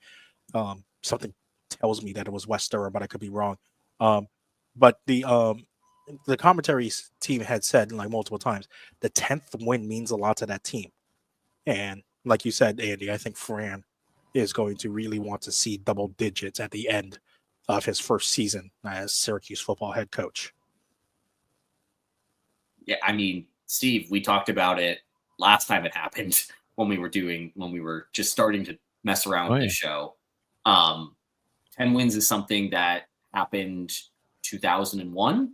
Something tells me that it was West Durham, but I could be wrong. But the commentary team had said like multiple times, the 10th win means a lot to that team. And like you said, Andy, I think Fran is going to really want to see double digits at the end of his first season as Syracuse football head coach. Yeah, I mean, Steve, we talked about it last time it happened when we were just starting to mess around with the show. 10 wins is something that happened 2001.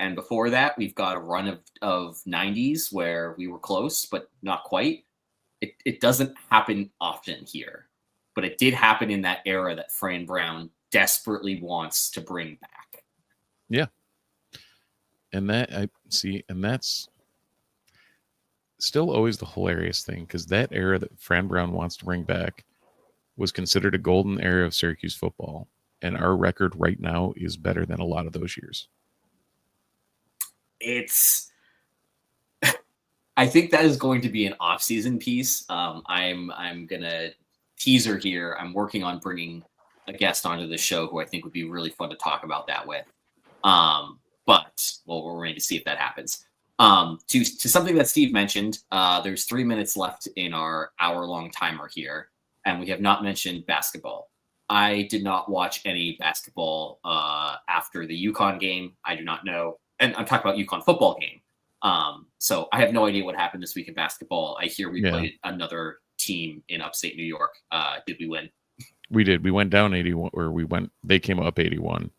And before that, we've got a run of 90s where we were close, but not quite. It doesn't happen often here, but it did happen in that era that Fran Brown desperately wants to bring back. Yeah. And that's still always the hilarious thing, because that era that Fran Brown wants to bring back was considered a golden era of Syracuse football. And our record right now is better than a lot of those years. I think that is going to be an off-season piece. I'm gonna teaser here. I'm working on bringing a guest onto the show who I think would be really fun to talk about that with. But we'll wait to see if that happens. To something that Steve mentioned, there's 3 minutes left in our hour-long timer here, and we have not mentioned basketball. I did not watch any basketball after the UConn game. I do not know. And I'm talking about UConn football game. So I have no idea what happened this week in basketball. I hear we played another team in upstate New York. Did we win? We did. We went down 81, they came up 81.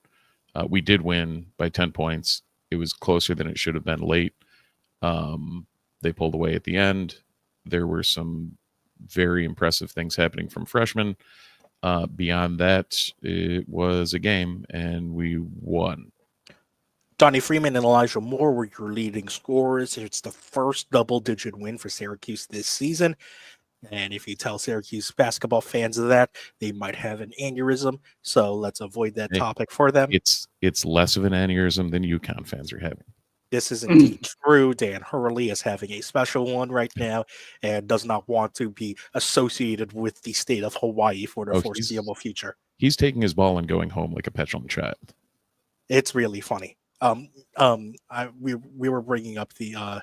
We did win by 10 points. It was closer than it should have been late. They pulled away at the end. There were some very impressive things happening from freshmen. Beyond that, it was a game, and we won. Donnie Freeman and Elijah Moore were your leading scorers. It's the first double-digit win for Syracuse this season. And if you tell Syracuse basketball fans of that, they might have an aneurysm. So let's avoid that topic for them. It's less of an aneurysm than UConn fans are having. This is indeed true. Dan Hurley is having a special one right now and does not want to be associated with the state of Hawaii for the foreseeable future. He's taking his ball and going home like a petulant child. It's really funny. We were bringing up the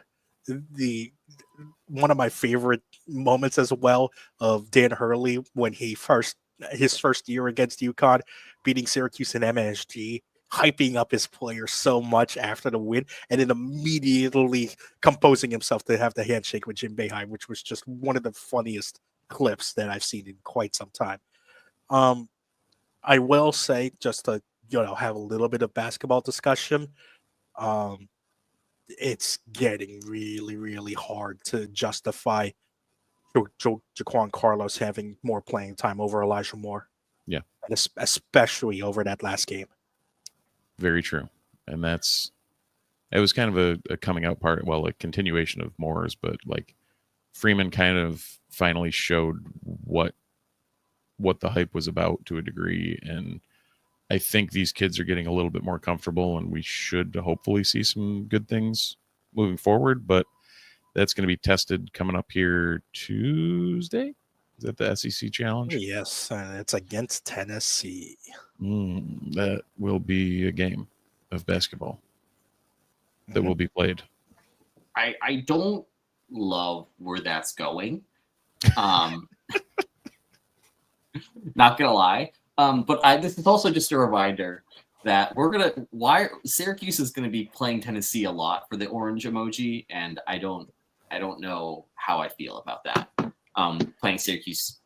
one of my favorite moments as well of Dan Hurley when his first year against UConn, beating Syracuse in MSG, hyping up his players so much after the win, and then immediately composing himself to have the handshake with Jim Boeheim, which was just one of the funniest clips that I've seen in quite some time. I will say, just to have a little bit of basketball discussion, it's getting really, really hard to justify Jaquan Carlos having more playing time over Elijah Moore. Yeah. And especially over that last game. Very true. And it was kind of a coming out part, a continuation of Moore's, but like Freeman kind of finally showed what the hype was about to a degree. And I think these kids are getting a little bit more comfortable, and we should hopefully see some good things moving forward. But that's going to be tested coming up here Tuesday. Is that the SEC Challenge? Yes, and it's against Tennessee. That will be a game of basketball that will be played. I don't love where that's going. Not gonna lie. But this is also just a reminder that Syracuse is gonna be playing Tennessee a lot for the orange emoji, and I don't know how I feel about that. playing Syracuse,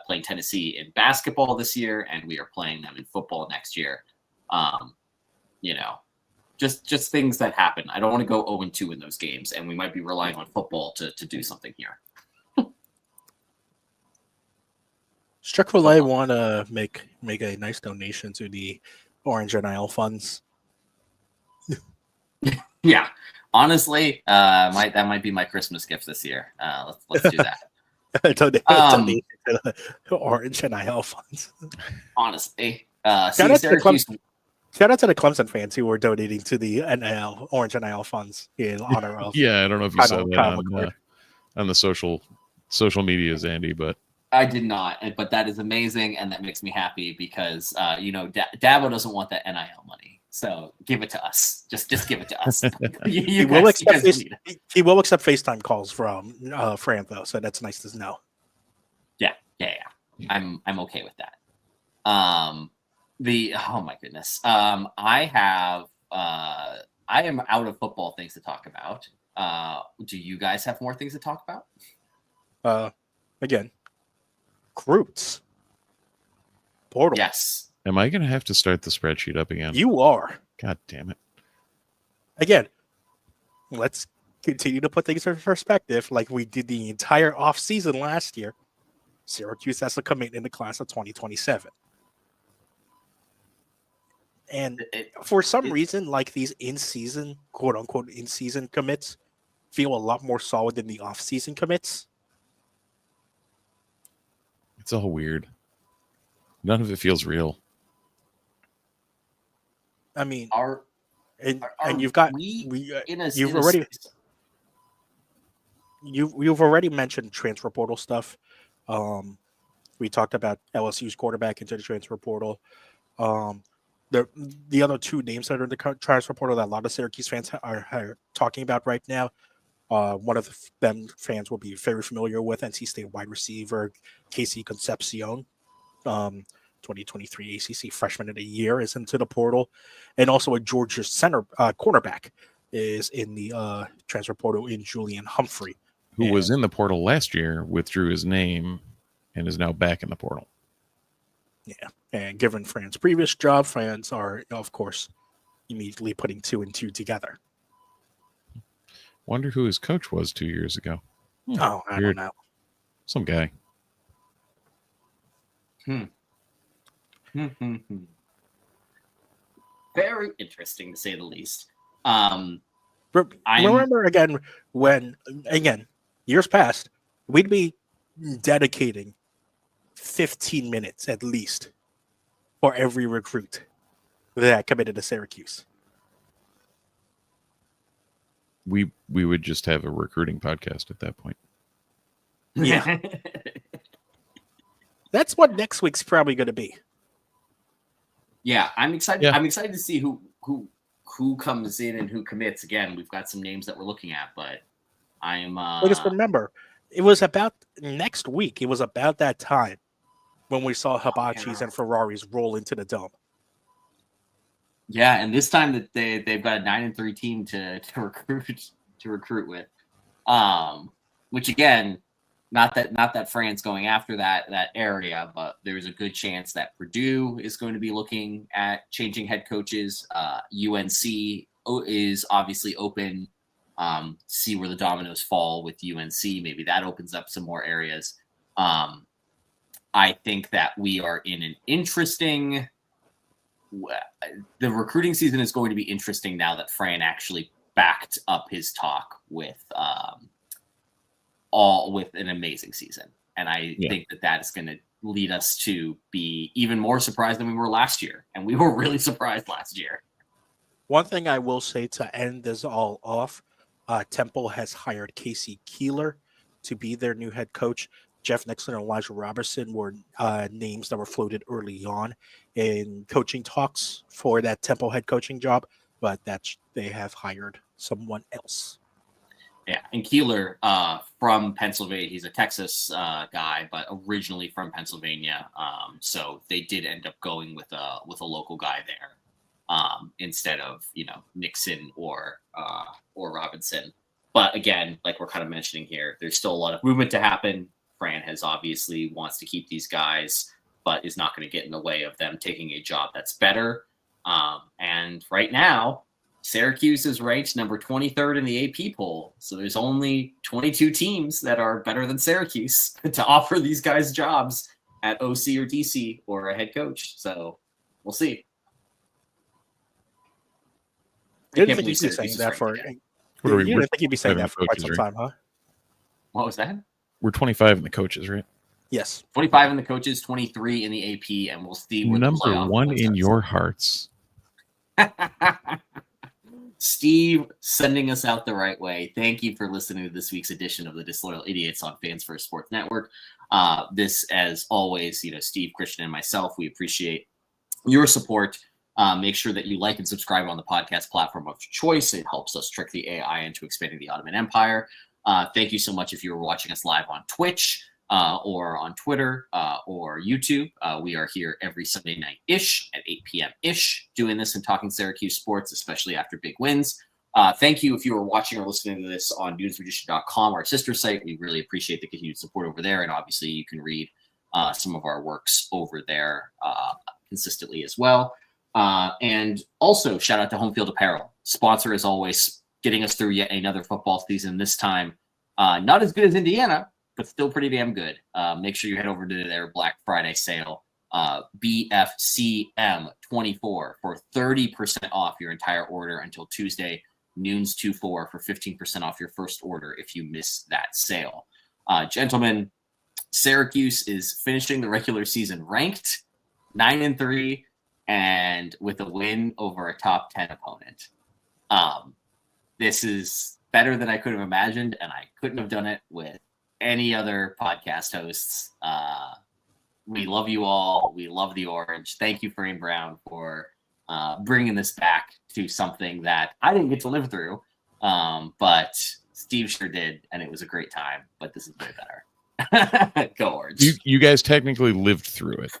playing Tennessee in basketball this year, and we are playing them in football next year. You know, just things that happen. I don't want to go 0-2 in those games, and we might be relying on football to do something here. Chick-fil-A want to make a nice donation to the Orange NIL funds. Yeah, honestly, that might be my Christmas gift this year. Let's do that. Donation to the Orange NIL funds. Honestly, Shout out Syracuse. Shout out to the Clemson fans who were donating to the Orange NIL funds in honor of. Yeah, I don't know if you saw that Kyle on the social medias, Andy, but I did not, but that is amazing, and that makes me happy because Dabo doesn't want that NIL money, so give it to us. Just give it to us. He will accept FaceTime calls from Fran though, so that's nice to know. Yeah. I'm okay with that. Oh my goodness. I am out of football things to talk about. Do you guys have more things to talk about? Again, recruits. Portal. Yes. am I going to have to start the spreadsheet up again? You are. God damn it. Again, let's continue to put things in perspective like we did the entire offseason last year. Syracuse has to commit in the class of 2027. And for some reason, like these in-season, quote-unquote in-season commits feel a lot more solid than the off-season commits. It's all weird. None of it feels real. I mean, you've already mentioned transfer portal stuff. We talked about LSU's quarterback into the transfer portal. The other two names that are in the transfer portal that a lot of Syracuse fans are talking about right now. One of them fans will be very familiar with NC State wide receiver Casey Concepcion. 2023 ACC Freshman of the Year is into the portal, and also a Georgia center cornerback is in the transfer portal in Julian Humphrey, who was in the portal last year, withdrew his name, and is now back in the portal. Yeah, and given Fran's previous job, fans are, of course, immediately putting 2 and 2 together. Wonder who his coach was 2 years ago. Oh, I don't know. Some guy. Very interesting, to say the least. Remember again when years past, we'd be dedicating 15 minutes at least for every recruit that committed to Syracuse. We would just have a recruiting podcast at that point. Yeah. That's what next week's probably going to be. Yeah, I'm excited. Yeah. I'm excited to see who comes in and who commits. Again, we've got some names that we're looking at, but I'm just remember, it was about next week. It was about that time when we saw Hibachis and Ferraris roll into the dome. Yeah, and this time that they've got a 9-3 team to recruit with, which again, not that Fran's going after that area, but there's a good chance that Purdue is going to be looking at changing head coaches. UNC is obviously open. See where the dominoes fall with UNC. Maybe that opens up some more areas. I think that we are in an interesting. The recruiting season is going to be interesting now that Fran actually backed up his talk with an amazing season. And I think that is going to lead us to be even more surprised than we were last year. And we were really surprised last year. One thing I will say to end this all off, Temple has hired Casey Keeler to be their new head coach. Jeff Nixon and Elijah Robertson were names that were floated early on in coaching talks for that Temple head coaching job, but they have hired someone else. Yeah, and Keeler from Pennsylvania, he's a Texas guy, but originally from Pennsylvania. So they did end up going with a local guy there instead of Nixon or Robinson. But again, like we're kind of mentioning here, there's still a lot of movement to happen. Fran has obviously wants to keep these guys, but is not going to get in the way of them taking a job that's better. And right now, Syracuse is ranked number 23rd in the AP poll. So there's only 22 teams that are better than Syracuse to offer these guys jobs at OC or DC or a head coach. So we'll see. I didn't think you'd be saying that for. What are we? You We're didn't think you'd be saying that for quite coaches, some right? time, huh? What was that? We're 25 in the coaches, right? Yes. 25 in the coaches, 23 in the AP, and we'll see where Number the playoff one puts in us. your hearts. Steve sending us out the right way. Thank you for listening to this week's edition of the Disloyal Idiots on Fans First Sports Network. This, as always, Steve, Christian, and myself, we appreciate your support. Make sure that you like and subscribe on the podcast platform of your choice. It helps us trick the AI into expanding the Ottoman Empire. Thank you so much if you were watching us live on Twitch or on Twitter or YouTube. We are here every Sunday night-ish at 8 p.m.-ish doing this and talking Syracuse sports, especially after big wins. Thank you if you were watching or listening to this on newsedition.com, our sister site. We really appreciate the continued support over there. And obviously you can read some of our works over there consistently as well. And also shout out to Home Field Apparel, sponsor as always, getting us through yet another football season. This time, not as good as Indiana, but still pretty damn good. Make sure you head over to their Black Friday sale, BFCM24 for 30% off your entire order until Tuesday, noons 2-4 for 15% off your first order if you miss that sale. Gentlemen, Syracuse is finishing the regular season ranked 9-3 and with a win over a top 10 opponent. This is better than I could have imagined, and I couldn't have done it with any other podcast hosts. We love you all. We love the Orange. Thank you, Fran Brown, for bringing this back to something that I didn't get to live through, but Steve sure did, and it was a great time. But this is way better. Go Orange. You guys technically lived through it.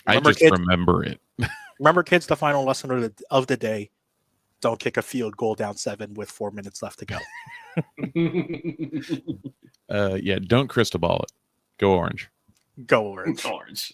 I just remember it. Remember, kids, the final lesson of the day: don't kick a field goal down 7 with 4 minutes left to go. Yeah, don't Cristobal it. Go Orange. Go Orange. Orange.